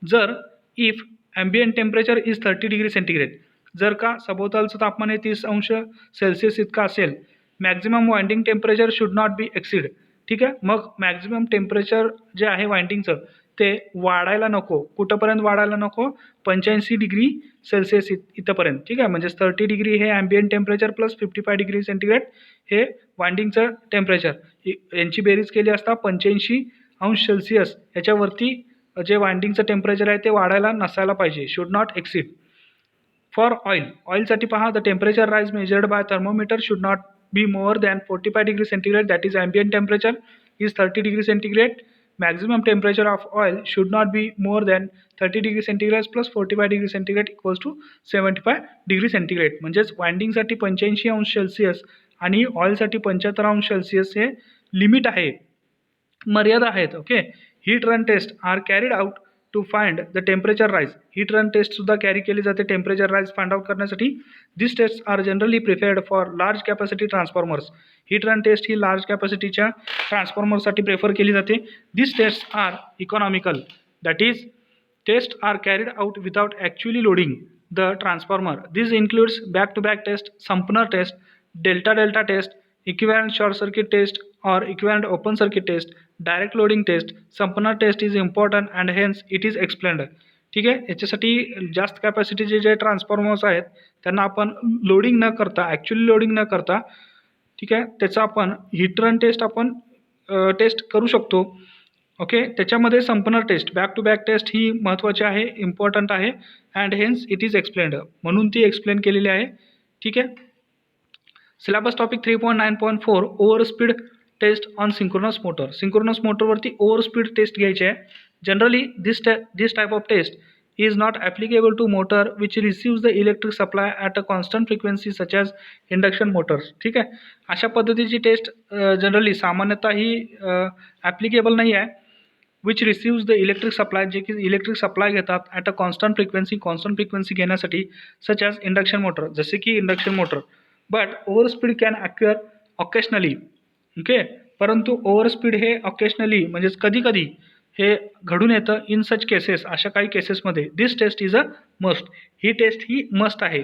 जर if ambient temperature is 30 degree centigrade. जर का सभोवतालचं तापमान हे 30 अंश सेल्सिअस इतका असेल. Maximum winding temperature should not be exceed. ठीक आहे, मग मॅक्झिमम टेम्परेचर जे आहे वाइंडिंगचं ते वाढायला नको. कुठंपर्यंत वाढायला नको, 85 डिग्री सेल्सिअस इथंपर्यंत. ठीक आहे, म्हणजे 30 डिग्री हे ambient temperature plus 55 degree centigrade हे वाइंडिंगचं टेम्परेचर, यांची बेरीज केली असता 85 अंश सेल्सिअस याच्यावरती जे वाइंडिंगचं टेम्परेचर आहे ते वाढायला नसायला पाहिजे, शुड नॉट एक्सीड. फॉर ऑइलसाठी पहा, the temperature rise measured by thermometer should not be more than 45 degree centigrade, that is ambient temperature is 30 degree centigrade. Maximum temperature of oil should not be more than 30 degree centigrade plus 45 degree centigrade equals to 75 degree centigrade. म्हणजेच वाइंडिंगसाठी 85 अंश Celsius आणि ऑइलसाठी 75 अंश Celsius हे limit आहे, मर्यादा आहेत. Okay, heat run test are carried out to find the temperature rise. Heat run टेस्टसुद्धा कॅरी केली जाते टेम्परेचर राईज फाइंड आउट करण्यासाठी. This test are generally preferred for large capacity transformers. Heat run test ही large कॅपॅसिटीच्या ट्रान्सफॉर्मरसाठी prefer केली जाते. This test are economical, that is test are carried out without actually loading the transformer. This includes back to back test, Sumpner test, delta taste, equivalent short circuit test or equivalent open circuit test, direct loading test. Sumpner test is important and hence it is explained. ठीक आहे, याच्यासाठी जास्त कॅपॅसिटीचे जे transformers आहेत त्यांना आपण loading न करता, ॲक्च्युअली लोडिंग न करता, ठीक आहे, त्याचा आपण हीट रन टेस्ट आपण टेस्ट करू शकतो. ओके, त्याच्यामध्ये Sumpner test, back to back test ही महत्त्वाची आहे, इम्पॉर्टंट आहे and hence it is explained, म्हणून ती एक्सप्लेन केलेली आहे. ठीक आहे, syllabus topic 3.9.4 over speed test on synchronous motor. Synchronous मोटरवरती ओव्हर स्पीड टेस्ट घ्यायची आहे. Generally this type of test is not applicable to motor which receives the electric supply at a constant frequency such as induction Motors. ठीक आहे, अशा पद्धतीची taste generally सामान्यतः ही applicable नाही आहे. Which receives the electric supply, जे की electric supply घेतात ॲट अ कॉन्स्टंट फ्रिक्वेन्सी घेण्यासाठी सच ॲज इंडक्शन मोटर, जसे की induction motor. But over speed can occur occasionally. Okay, परंतु ओव्हर स्पीड हे ऑकेशनली म्हणजेच कधी कधी हे घडून येतं. इन सच केसेस, अशा काही केसेसमध्ये this test is a must. ही टेस्ट ही मस्ट आहे.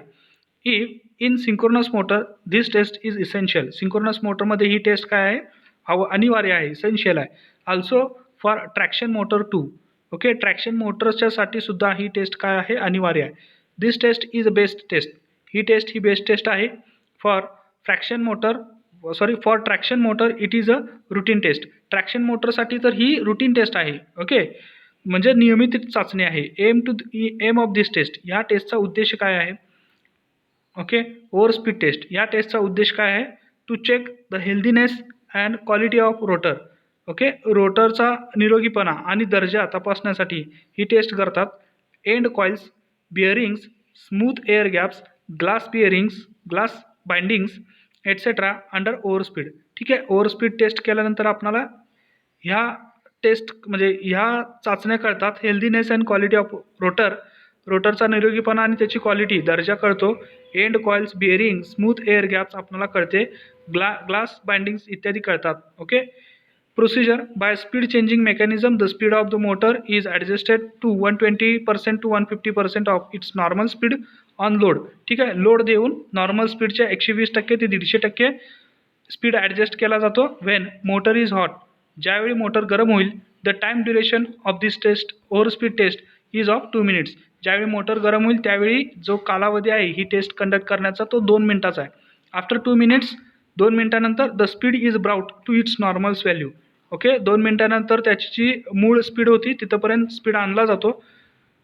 If in synchronous motor this test is essential. Synchronous मोटरमध्ये ही टेस्ट काय आहे, अनिवार्य आहे, इसेन्शियल आहे. Also for traction motor too. Okay, traction मोटर्सच्यासाठी सुद्धा ही टेस्ट काय आहे, अनिवार्य आहे. This test is a best test. ही टेस्ट ही बेस्ट टेस्ट आहे. For traction motor it is a routine test. Traction मोटरसाठी तर ही रुटीन टेस्ट आहे. ओके, म्हणजे नियमित चाचणी आहे. एम ऑफ दिस टेस्ट, या टेस्टचा उद्देश काय आहे. ओके, ओव्हर स्पीड टेस्ट, या टेस्टचा उद्देश काय आहे, to check the healthiness and quality of rotor. Okay, रोटरचा निरोगीपणा आणि दर्जा तपासण्यासाठी ही टेस्ट करतात. End coils, bearings, smooth air gaps, glass bearings, glass bindings etcetera under over speed. ठीक आहे, ओव्हर स्पीड टेस्ट केल्यानंतर आपल्याला ह्या टेस्ट म्हणजे ह्या चाचण्या कळतात. Healthiness and quality of rotor, रोटरचा निरोगीपणा आणि त्याची क्वालिटी, दर्जा कळतो. End coils, bearing, smooth air gaps आपल्याला कळते. ग्लास बाइंडिंग्स इत्यादी कळतात. Okay, procedure by speed changing mechanism the speed of the motor is adjusted to 120% to 150% of its normal speed on load. ठीक आहे, लोड देऊन normal स्पीडच्या 120% ते 150% speed adjust केला जातो. व्हेन मोटर इज हॉट, ज्यावेळी motor गरम होईल. The time duration of this test, over speed test is of 2 minutes. ज्यावेळी मोटर गरम होईल त्यावेळी जो कालावधी आहे ही टेस्ट कंडक्ट करण्याचा तो 2 मिनिटाचा आहे. आफ्टर 2 मिनिट्स, 2 मिनिटानंतर the speed is brought to its normals value. Okay, 2 मिनिटानंतर त्याची जी मूळ स्पीड होती तिथंपर्यंत स्पीड आणला जातो.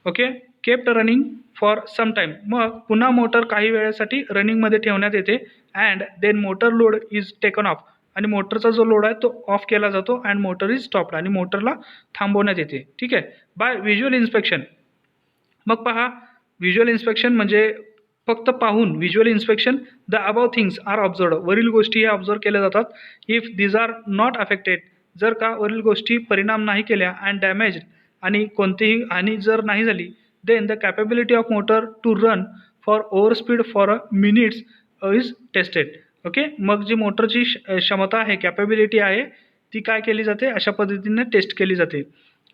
Okay, kept running for some time, मग पुन्हा मोटर काही वेळेसाठी रनिंगमध्ये ठेवण्यात येते. And then motor load is taken off, आणि मोटरचा जो लोड आहे तो ऑफ केला जातो. अँड मोटर इज स्टॉप्ड, आणि मोटरला थांबवण्यात येते. ठीक आहे, बाय व्हिज्युअल इन्स्पेक्शन. मग पहा, व्हिज्युअल इन्स्पेक्शन म्हणजे फक्त पाहून visual inspection the above things are observe, वरील गोष्टी ह्या ऑब्झर्व केल्या जातात. If these are not affected, जर का वरील गोष्टी परिणाम नाही केल्या, अँड डॅमेज, आणि कोणतीही हानी जर नाही झाली, then the capability of motor to run for over speed for a minutes is tested. Okay, मग जी मोटरची क्षमता आहे, कॅपेबिलिटी आहे, ती काय केली जाते, अशा पद्धतीने टेस्ट केली जाते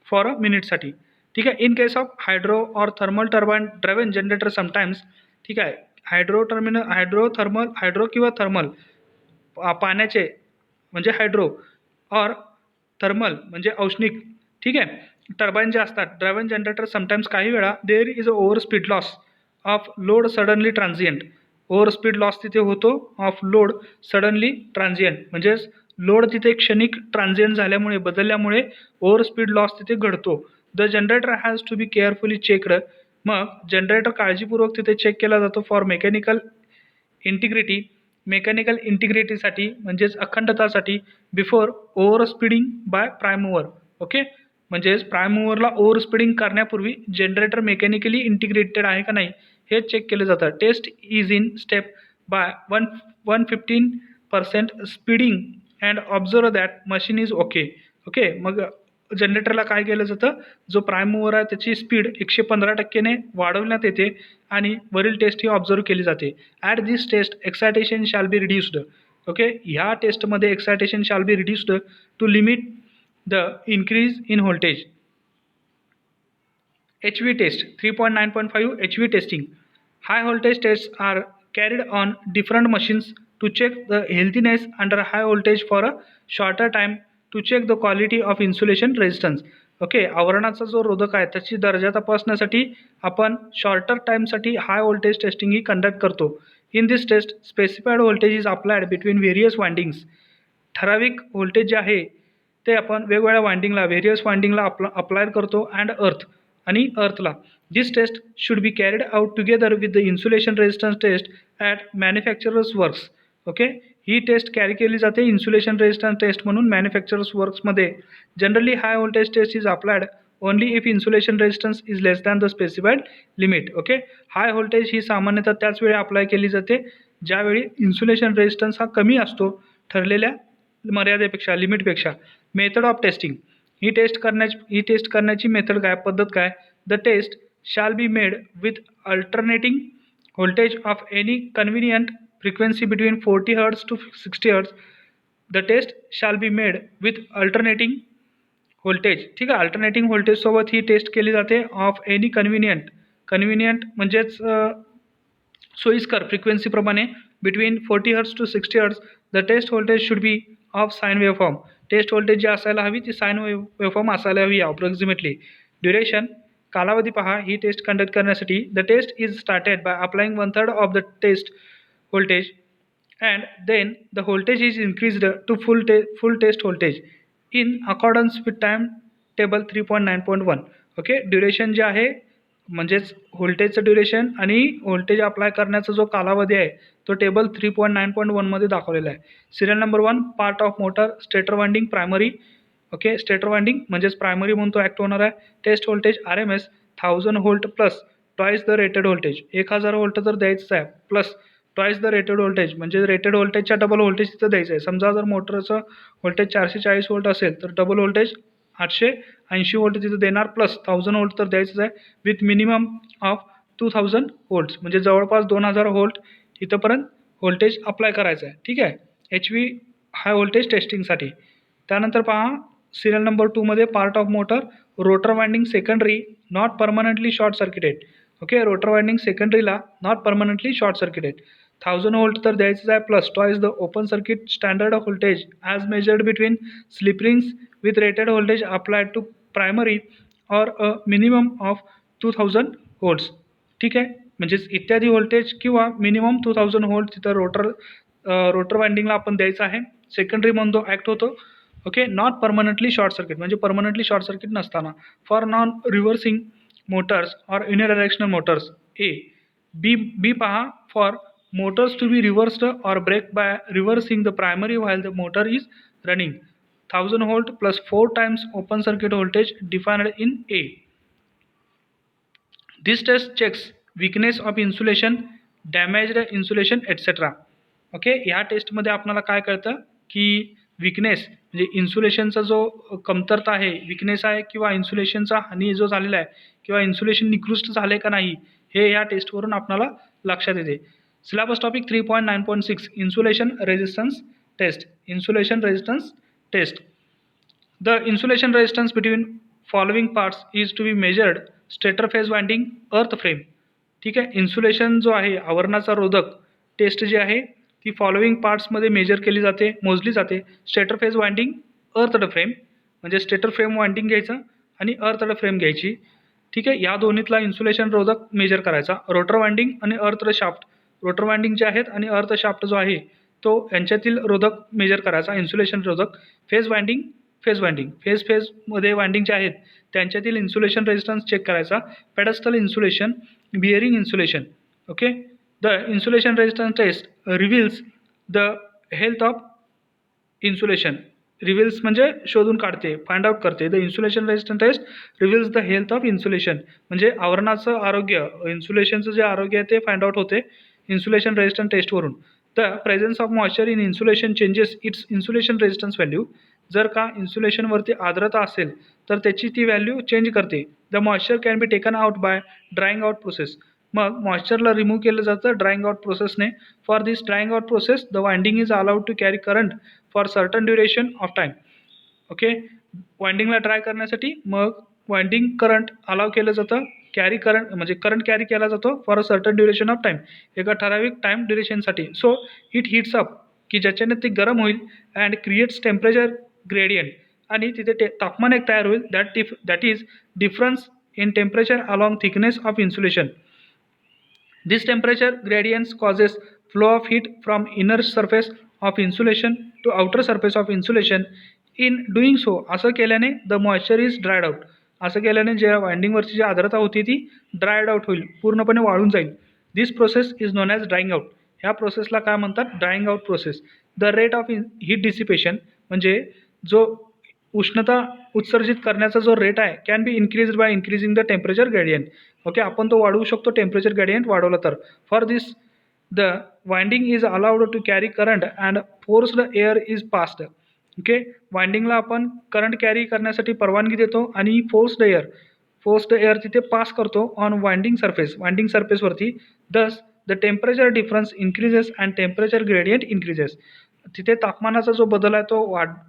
फॉर अ मिनिटसाठी. ठीक आहे. In case of hydro or thermal turbine driven generator sometimes, ठीक आहे, हायड्रो किंवा थर्मल पाण्याचे म्हणजे हायड्रो, ऑर थर्मल म्हणजे औष्णिक, ठीक आहे, टर्बाईन जे असतात ड्रायव्हन जनरेटर समटाइम्स काही वेळा there is a over speed loss of load suddenly transient. Over speed loss तिथे होतो ऑफ लोड सडनली ट्रान्झियंट, म्हणजेच लोड तिथे क्षणिक ट्रान्झियंट झाल्यामुळे, बदलल्यामुळे ओव्हर स्पीड लॉस तिथे घडतो. The generator has to be carefully checked. मग जनरेटर काळजीपूर्वक तिथे चेक केला जातो फॉर मेकॅनिकल इंटिग्रिटीसाठी म्हणजेच अखंडतासाठी, before over speeding by prime mover. Okay, म्हणजेच प्राईम मूव्हरला ओव्हर स्पीडिंग करण्यापूर्वी जनरेटर मेकॅनिकली इंटिग्रेटेड आहे का नाही हे चेक केलं जातं. Test is in step by 115% speeding and observe that machine is okay. Okay, मग जनरेटरला काय केलं जातं, जो प्राईम मूव्हर आहे त्याची स्पीड 115%ने वाढवण्यात येते आणि वरील टेस्ट ही ऑब्झर्व केली जाते. At this test excitation shall be reduced. Okay, ह्या टेस्टमध्ये excitation shall be reduced to limit the increase in voltage. HV test 3.9.5 HV testing. High voltage tests are carried on different machines to check the healthiness under high voltage for a shorter time to check the quality of insulation resistance. Okay, आवरणाचा जो रोधक आहे त्याची दर्जा तपासण्यासाठी आपण shorter टाईमसाठी high voltage testing ही कंडक्ट करतो. In this test specified voltage is applied between various windings. ठराविक व्होल्टेज जे आहे ते आपण वेगवेगळ्या वाइंडिंगला, व्हेरियस वाइंडिंगला अप्लाय करतो अँड अर्थला. This test should be carried out together with the insulation resistance test at manufacturers works. Okay, ही टेस्ट कॅरी केली जाते इन्सुलेशन रेजिस्टन्स टेस्ट म्हणून मॅन्युफॅक्चरर्स वर्क्समध्ये. Generally high voltage test is applied only if insulation resistance is less than the specified limit. Okay, high voltage ही सामान्यतः त्याच वेळी apply केली जाते ज्यावेळी इन्सुलेशन रेजिस्टन्स हा कमी असतो ठरलेल्या मर्यादेपेक्षा, लिमिटपेक्षा. मेथड ऑफ टेस्टिंग, ही टेस्ट करण्याची मेथड काय, पद्धत काय. The test shall be made with alternating voltage of any convenient frequency between 40 hertz to 60 hertz. The test shall be made with alternating voltage. ठीक आहे, अल्टरनेटिंग व्होल्टेजसोबत ही टेस्ट केली जाते of any convenient म्हणजेच सोयीस्कर फ्रिक्वेन्सीप्रमाणे between 40 hertz to 60 hertz. The test voltage should be of sine waveform. Test voltage जी असायला हवी ती साइन वेवफॉर्म असायला हवी अप्रॉक्सिमेटली. ड्युरेशन, कालावधी पहा ही टेस्ट कंडक्ट करण्यासाठी. The test is started by applying 1/3 of the test voltage and then the voltage is increased to full test voltage in accordance with time table 3.9.1. Okay, duration जे आहे म्हणजेच व्होल्टेजचं duration आणि voltage apply करण्याचा जो कालावधी आहे तो टेबल 3.9.1 मध्ये दाखवलेला आहे. Serial number 1, part of motor, stator winding, primary. Okay, stator winding म्हणजेच प्रायमरी म्हणून तो ॲक्ट होणार आहे. Test voltage RMS 1000 volt plus twice the rated voltage. 1000 volt तर द्यायचं आहे plus twice the rated voltage म्हणजे रेटेड व्होल्टेजच्या डबल व्होल्टेज तिथं द्यायचं आहे. समजा जर मोटरचं व्होल्टेज 440 व्होल्ट असेल तर डबल व्होल्टेज 880 व्होल्ट तिथं देणार प्लस 1000 व्होल्ट तर द्यायचंच आहे विथ मिनिमम ऑफ 2000 व्होल्ट्स म्हणजे जवळपास 2000 व्होल्ट इथंपर्यंत व्होल्टेज अप्लाय करायचं आहे. ठीक आहे, HV हाय व्होल्टेज टेस्टिंगसाठी. त्यानंतर पहा सिरियल नंबर 2 मध्ये part of motor, rotor winding secondary not permanently short circuited. Okay, rotor winding सेकंडरीला not permanently short circuited. 1000 volt तर द्यायचंच आहे plus twice the open circuit standard voltage as measured between slip rings with rated voltage applied to primary or a minimum of 2000 volts. ठीक आहे, म्हणजेच इत्यादी voltage किंवा minimum 2000 volt तिथं rotor वाइंडिंगला आपण द्यायचं आहे. सेकंडरी म्हणून तो ॲक्ट होतो. Okay, not permanently short circuit म्हणजे परमनंटली शॉर्ट सर्किट नसताना. For non reversing motors or unidirectional motors. Be पहा for motors to be reversed or brake by reversing the primary while the motor is running. 1000 volt plus 4 times open circuit voltage defined in A. This test checks weakness of insulation, damaged insulation etcetera. Okay, ह्या टेस्टमध्ये आपल्याला काय कळतं की weakness म्हणजे इन्सुलेशनचा जो कमतरता आहे, विकनेस आहे किंवा इन्सुलेशनचा हानी जो झालेला आहे किंवा इन्सुलेशन निकृष्ट झाले का नाही, हे या टेस्टवरून आपल्याला लक्षात येते. Syllabus topic 3.9.6 insulation resistance test. Insulation resistance test. The insulation resistance between following parts is to be measured stator phase winding अर्थ फ्रेम. ठीक आहे, इन्सुलेशन जो आहे आवरणाचा रोधक टेस्ट जी आहे ती फॉलोइंग पार्ट्समध्ये मेजर केली जाते, मोजली जाते. स्टेटर फेज वाइंडिंग अर्थड फ्रेम म्हणजे स्टेटर फ्रेम वाइंडिंग घ्यायचं आणि अर्थड फ्रेम घ्यायची. ठीक आहे, या दोन्हीतला इन्सुलेशन रोधक मेजर करायचा. रोटर वाइंडिंग आणि अर्थड शाफ्ट, रोटर वाइंडिंग जे आहेत आणि अर्थ शाफ्ट जो आहे तो यांच्यातील रोधक मेजर करायचा, इन्सुलेशन रोधक. फेज वाइंडिंग फेजमध्ये वाइंडिंग जे आहेत त्यांच्यातील इन्सुलेशन रेजिस्टन्स चेक करायचा. Pedestal insulation, bearing insulation. Okay, the insulation resistance test reveals the health of insulation. Reveals म्हणजे शोधून काढते, फाइंड आउट करते. The insulation resistance test reveals the health of insulation म्हणजे आवरणाचं आरोग्य, इन्सुलेशनचं जे आरोग्य आहे ते फाइंड आउट होते इन्सुलेशन रेजिस्टन्स टेस्टवरून. The presence of moisture in insulation changes its insulation resistance value. जर का इन्सुलेशनवरती आर्द्रता असेल तर त्याची ती व्हॅल्यू चेंज करते. The moisture can be taken out by drying out process. मग मॉइश्चरला रिमूव्ह केलं जातं ड्राईंग आउट प्रोसेसने. For this drying out process the winding is allowed to carry current for certain duration of time. Okay, वाइंडिंगला dry करण्यासाठी मग winding current allow केलं जातं, कॅरी करंट म्हणजे करंट कॅरी केला जातो for a certain duration of time, एका ठराविक टाईम ड्युरेशनसाठी. सो इट हीट्स अप की ज्याच्याने ते गरम होईल अँड क्रिएट्स टेम्परेचर ग्रेडियंट आणि तिथे तापमान एक तयार होईल. That is difference in temperature along thickness of insulation. This temperature gradients causes flow of heat from inner surface of insulation to outer surface of insulation. In doing so असं केल्याने the moisture is dried out. असं केल्याने जे वाइंडिंगवरची जी आर्द्रता होती ती dried out होईल, पूर्णपणे वाळून जाईल. This process is known as drying out. ह्या प्रोसेसला काय म्हणतात? Drying out process. The rate of heat dissipation म्हणजे जो उष्णता उत्सर्जित करण्याचा जो रेट आहे can be increase by increasing the temperature gradient. Okay, आपण तो वाढवू शकतो टेम्परेचर ग्रेडियंट वाढवलं तर. For this the winding is allowed to carry current and forced air is passed. Okay, वाइंडिंगला आपण करंट कॅरी करण्यासाठी परवानगी देतो आणि फोर्स्ड एअर तिथे पास करतो ऑन वाइंडिंग सरफेसवरती. दस the temperature difference increases and temperature gradient increases. तिथे तापमानाचा जो बदल आहे तो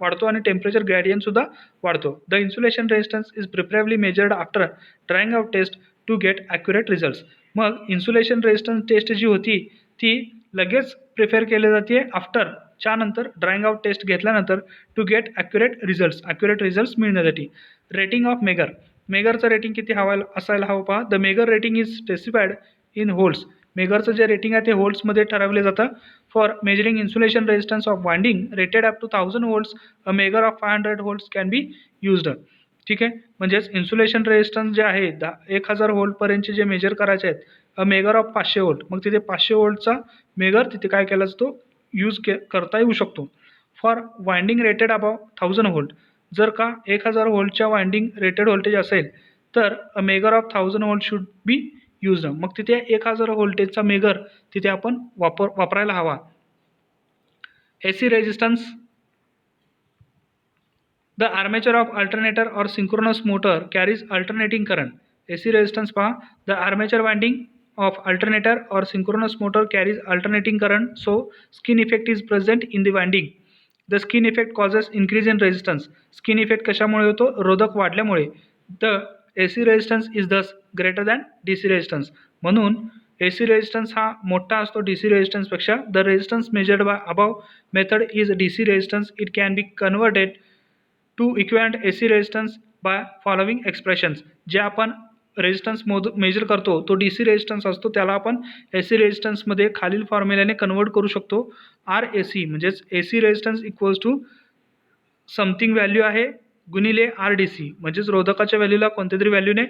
वाढतो आणि टेम्परेचर ग्रेडियंटसुद्धा वाढतो. The insulation resistance is preferably measured after drying out test to get accurate results. मग इन्सुलेशन रेजिस्टन्स टेस्ट जी होती ती लगेच प्रिफेअर केली जाते आफ्टर नंतर ड्राईंग आउट टेस्ट घेतल्यानंतर टू गेट ॲक्युरेट रिझल्ट्स मिळण्यासाठी. रेटिंग ऑफ मेगरचं रेटिंग किती असायला हवं पहा. The megger rating is specified in holds. मेगरचं जे रेटिंग आहे ते होल्ड्समध्ये ठरवले जातं. For measuring insulation resistance of winding rated up to 1000 volts a megger of 500 volts can be used. ठीक आहे, म्हणजेच इन्सुलेशन रेजिस्टन्स जे आहे 1000 व्होल्टपर्यंतचे जे मेजर करायचे आहेत अ मेगर ऑफ 500 व्होल्ट, मग तिथे 500 व्होल्टचा मेगर तिथे काय केला जातो करता येऊ शकतो. For winding rated above 1000 volt, जर का 1000 व्होल्टच्या वाइंडिंग रेटेड व्होल्टेज असेल तर a megger of 1000 volt should be use. मग तिथे 1000 व्होल्टेजचा मेगर तिथे आपण वापरायला हवा. AC resistance. The armature of alternator or synchronous motor carries alternating current. AC resistance पहा. The armature winding of alternator or synchronous motor carries alternating current, so skin effect is present in the winding. The skin effect causes increase in resistance. Skin effect कशामुळे होतो? रोधक वाढल्यामुळे. The AC resistance is thus greater than DC resistance. म्हणून AC resistance हा मोठा असतो DC resistance पेक्षा. The resistance measured by above method is DC resistance. It can be converted to equivalent AC resistance by following expressions. जे आपण resistance major करतो तो DC resistance असतो, त्याला आपण AC रेजिस्टन्समध्ये खालील फॉर्म्युल्याने कन्वर्ट करू शकतो. RAC म्हणजेच AC resistance equals to something value आहे गुणिले RDC म्हणजेच रोधकाच्या व्हॅल्यूला कोणत्या तरी व्हॅल्यूने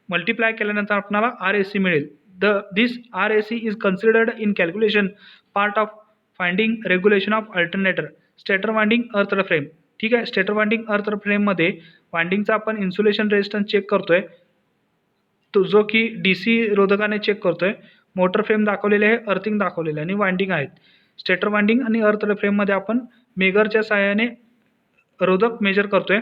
मल्टिप्लाय केल्यानंतर आपल्याला RAC मिळेल. दिस RAC is considered in calculation part of finding regulation of alternator stator winding अर्थ फ्रेम. ठीक आहे, स्टेटर वाइंडिंग अर्थ फ्रेममध्ये वाइंडिंगचा आपण इन्सुलेशन रेजिस्टन्स चेक करतोय तो जो की DC रोधकाने चेक करतोय. मोटर फ्रेम दाखवलेले आहे, अर्थिंग दाखवलेले आहे आणि वाइंडिंग आहेत. स्टेटर वाइंडिंग आणि अर्थ फ्रेममध्ये आपण मेगरच्या सहाय्याने रोधक मेजर करतोय.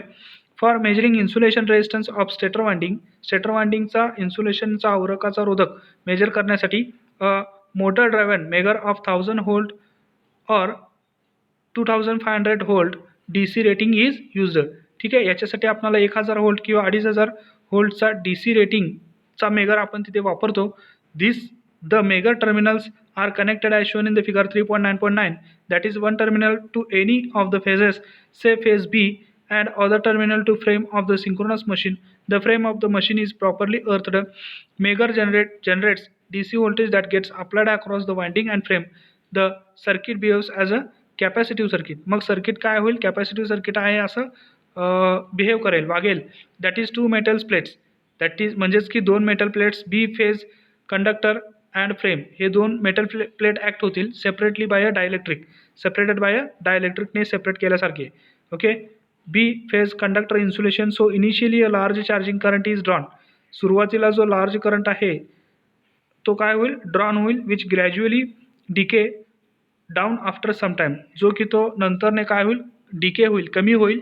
For measuring insulation resistance of stator वाइंडिंगचा इन्सुलेशनचा आवरकाचा रोधक मेजर करण्यासाठी motor driven megger of 1000 volt or 2500 volt DC rating is used. ठीक आहे, याच्यासाठी आपल्याला 1000 व्होल्ट किंवा 2500 व्होल्टचा DC रेटिंगचा मेगर आपण तिथे वापरतो. The megger terminals are connected as shown in the figure 3.9.9. That is one terminal to any of the phases, say phase B, and other terminal to frame of the synchronous machine. The frame of the machine is properly earthed. Megar generates DC voltage that gets applied across the winding and frame. The circuit behaves as a capacitive circuit. मग circuit काय होईल, capacitive circuit आहे असं behave करेल, वागेल. That is two metals plates, that is म्हणजेच की दोन metal plates B phase conductor and frame, हे दोन मेटल प्लेट ॲक्ट होतील separately by a dielectric, separated by a डायलेक्ट्रिकने सेपरेट केल्यासारखे. Okay, B phase conductor insulation. So initially a large charging current is drawn. सुरुवातीला जो large current आहे तो काय होईल, ड्रॉन होईल, which gradually decay down after some time, जो की तो नंतरने काय होईल, डिके होईल, कमी होईल,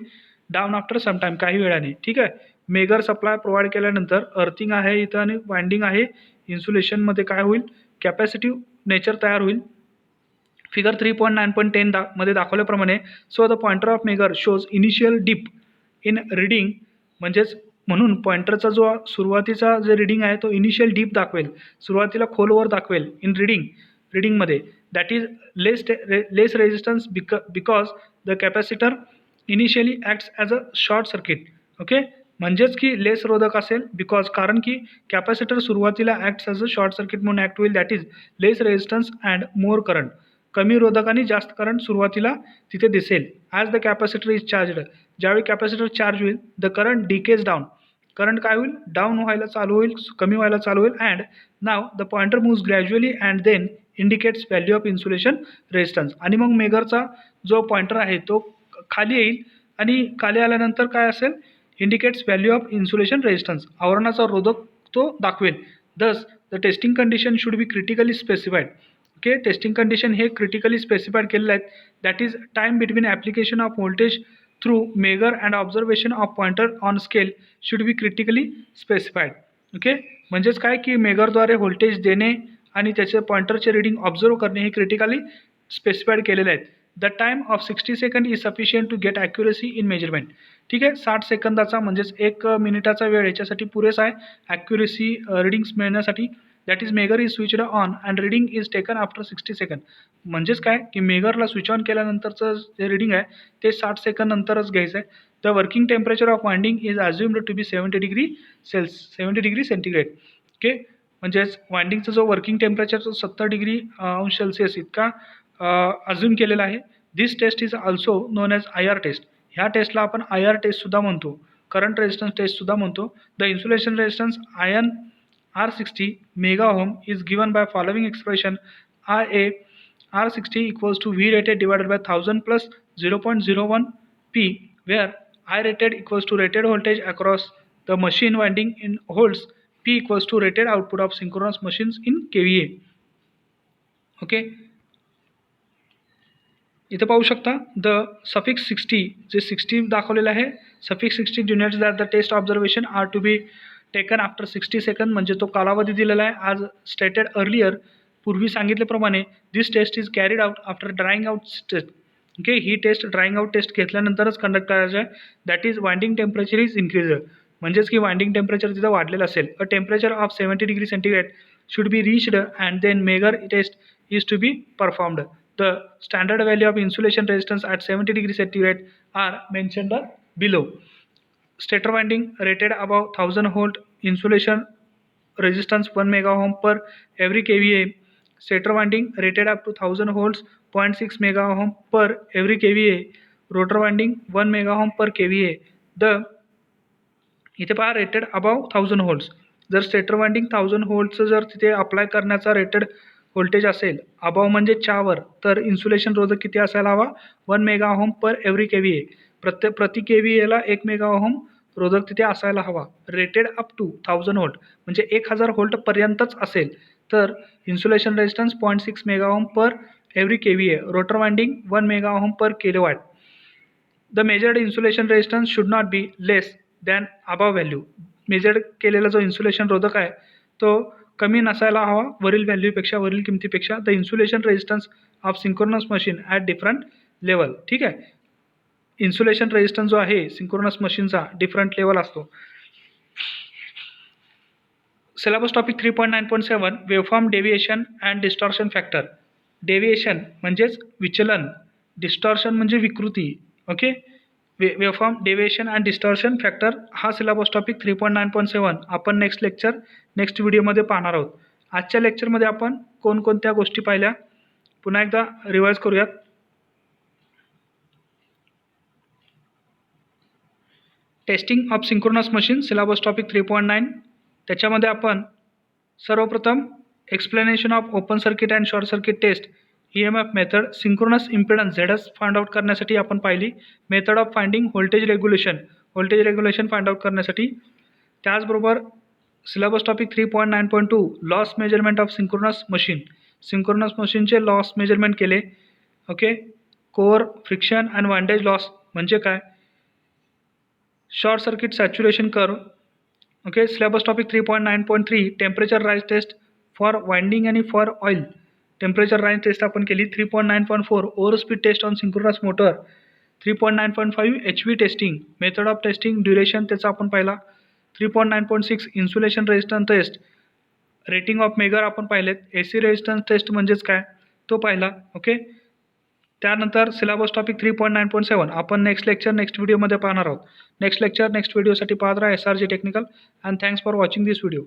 डाऊन आफ्टर सम टाईम, काही वेळाने. ठीक आहे, मेगर सप्लाय प्रोव्हाइड केल्यानंतर अर्थिंग आहे इथं आणि वाइंडिंग आहे. इन्सुलेशनमध्ये काय होईल, कॅपॅसिटिव्ह नेचर तयार होईल. फिगर 3.9.10 मध्ये दाखवल्याप्रमाणे. So the pointer of megger shows initial dip in reading, म्हणजेच म्हणून पॉइंटरचा जो सुरुवातीचा जे रिडिंग आहे तो इनिशियल डीप दाखवेल, सुरुवातीला खोलवर दाखवेल इन रिडिंगमध्ये. That is less resistance because the capacitor initially acts as a short circuit. Okay, म्हणजेच की लेस रोधक असेल बिकॉज, कारण की कॅपॅसिटर सुरुवातीला acts as a short circuit म्हणून ॲक्ट होईल. That is less resistance and more current, कमी रोधक आणि जास्त करंट सुरुवातीला तिथे दिसेल. As the capacitor is charged, ज्यावेळी कॅपॅसिटर चार्ज होईल the current decays down, current काय होईल, डाऊन व्हायला चालू होईल, कमी व्हायला चालू होईल. And now the pointer moves gradually and then indicates value of insulation resistance. आणि मग मेगरचा जो पॉइंटर आहे तो खाली येईल आणि खाली आल्यानंतर काय असेल, indicates value of insulation resistance, आवरणाचा रोधक तो दाखवेल. Thus the testing condition should be critically specified. Okay, testing condition हे क्रिटिकली स्पेसिफाईड केलेले आहेत. That is time between application of voltage through megger and observation of pointer on scale should be critically specified. Okay, म्हणजेच काय की मेगरद्वारे voltage देणे आणि त्याचे पॉइंटरचे reading observe करणे हे क्रिटिकली स्पेसिफाईड केलेले आहेत. The time of 60 second is sufficient to get accuracy in measurement. ठीक आहे, 60 सेकंदाचा म्हणजेच 1 मिनिटाचा वेळ याच्यासाठी पुरेसा आहे ॲक्युरेसी रिडिंग्स मिळण्यासाठी. That is megger is switched on and reading is taken after 60 second. म्हणजेच काय की मेगरला स्विच ऑन केल्यानंतरचं जे रिडिंग आहे ते 60 सेकंद नंतरच घ्यायचं आहे. The working temperature of winding is assumed to be 70 degree centigrade. Okay, म्हणजेच वाइंडिंगचा जो वर्किंग टेम्परेचर तो 70 डिग्री अंश सेल्सिअस इतका अज्युम केलेला आहे. This test is also known as IR test. ह्या टेस्टला आपण IR टेस्टसुद्धा म्हणतो, करंट रेजिस्टन्स टेस्टसुद्धा म्हणतो. The insulation resistance ion R60 mega ohm is given by following expression. IA R60 equals to V rated divided by 1000 plus 0.01 P, where I rated equals to rated voltage across the machine winding in volts, P equals to rated output of synchronous machines in kVA. Okay, इथे पाहू शकता the suffix 60, जे 60 दाखवलेलं आहे, सफिक्स 60 denotes that the test observation are to be taken after 60 second, म्हणजे तो कालावधी दिलेला आहे. आज स्टेटेड अर्लियर, पूर्वी सांगितल्याप्रमाणे this test is carried out after drying out test. Okay, ही टेस्ट ड्राईंग आउट टेस्ट घेतल्यानंतरच कंडक्ट करायचं आहे. That is winding temperature is increase, म्हणजेच की वाइंडिंग टेम्परेचर तिथं वाढलेलं असेल. A temperature of 70 degree centigrade should be reached and then megger test is to be performed. The standard value of insulation resistance at 70 degree centigrade are mentioned below. Stator winding rated above 1000 volt, insulation resistance 1 mega ohm per every kVA. Stator winding rated up to 1000 volts, 0.6 mega ohm per every kVA. Rotor winding 1 mega ohm per kVA. The इथे पहा rated above 1000 volts. जर stator winding 1000 व्होल्टचं जर तिथे apply करण्याचा rated voltage असेल above म्हणजे च्यावर, तर इन्सुलेशन रोधक किती असायला हवा, 1 मेगा ओहम पर एव्हरी KVA. प्रति KVAला 1 मेगा ओहम रोधक तिथे असायला हवा. रेटेड अप टू 1000 व्होल्ट म्हणजे 1000 व्होल्टपर्यंतच असेल तर insulation resistance 0.6 mega ohm per every KVA, rotor winding 1 mega ohm per kilowatt. The measured insulation resistance should not be less than above value. Measured केलेला जो insulation रोधक आहे तो कमी नसायला हवा वरील व्हॅल्यूपेक्षा, वरील किमतीपेक्षा. The insulation resistance of synchronous machine at different level. ठीक आहे, इन्सुलेशन रेजिस्टन्स जो आहे सिंक्रोनस मशीनचा डिफरंट लेवल असतो. Syllabus topic 3.9.7 waveform deviation and distortion factor. Deviation म्हणजेच विचलन, डिस्टॉर्शन म्हणजे विकृती. Okay, waveform deviation and distortion factor हा सिलेबस टॉपिक 3.9.7 आपण नेक्स्ट व्हिडिओमध्ये पाहणार आहोत. आजच्या लेक्चरमध्ये आपण कोणकोणत्या गोष्टी पाहिल्या पुन्हा एकदा रिवाइज करूयात. Testing of synchronous machine syllabus topic 3.9. त्याच्यामध्ये आपण सर्वप्रथम explanation of open circuit and short circuit test, EMF method, synchronous impedance ZS find out करण्यासाठी आपण पाहिली. Method of finding voltage regulation find out करण्यासाठी. त्याचबरोबर syllabus topic 3.9.2 loss measurement of synchronous मशीनचे loss measurement केले. Okay, core, friction and windage loss म्हणजे काय, short circuit saturation curve. Okay, syllabus topic 3.9.3 temperature rise taste for winding आणि for oil. Temperature rise test आपण केली. 3.9.4 over speed test on synchronous motor. 3.9.5 HV testing, method of testing, duration त्याचा आपण पाहिला. 3.9.6 insulation resistance test, rating of megger आपण पाहिलेत. AC resistance taste म्हणजेच काय तो पाहिला. ओके, त्यानंतर सिलेबस टॉपिक 3.9.7 आपण नेक्स्ट व्हिडिओमध्ये पाहणार आहोत. नेक्स्ट व्हिडिओसाठी पाहत राहा SRG technical. And thanks for watching this video.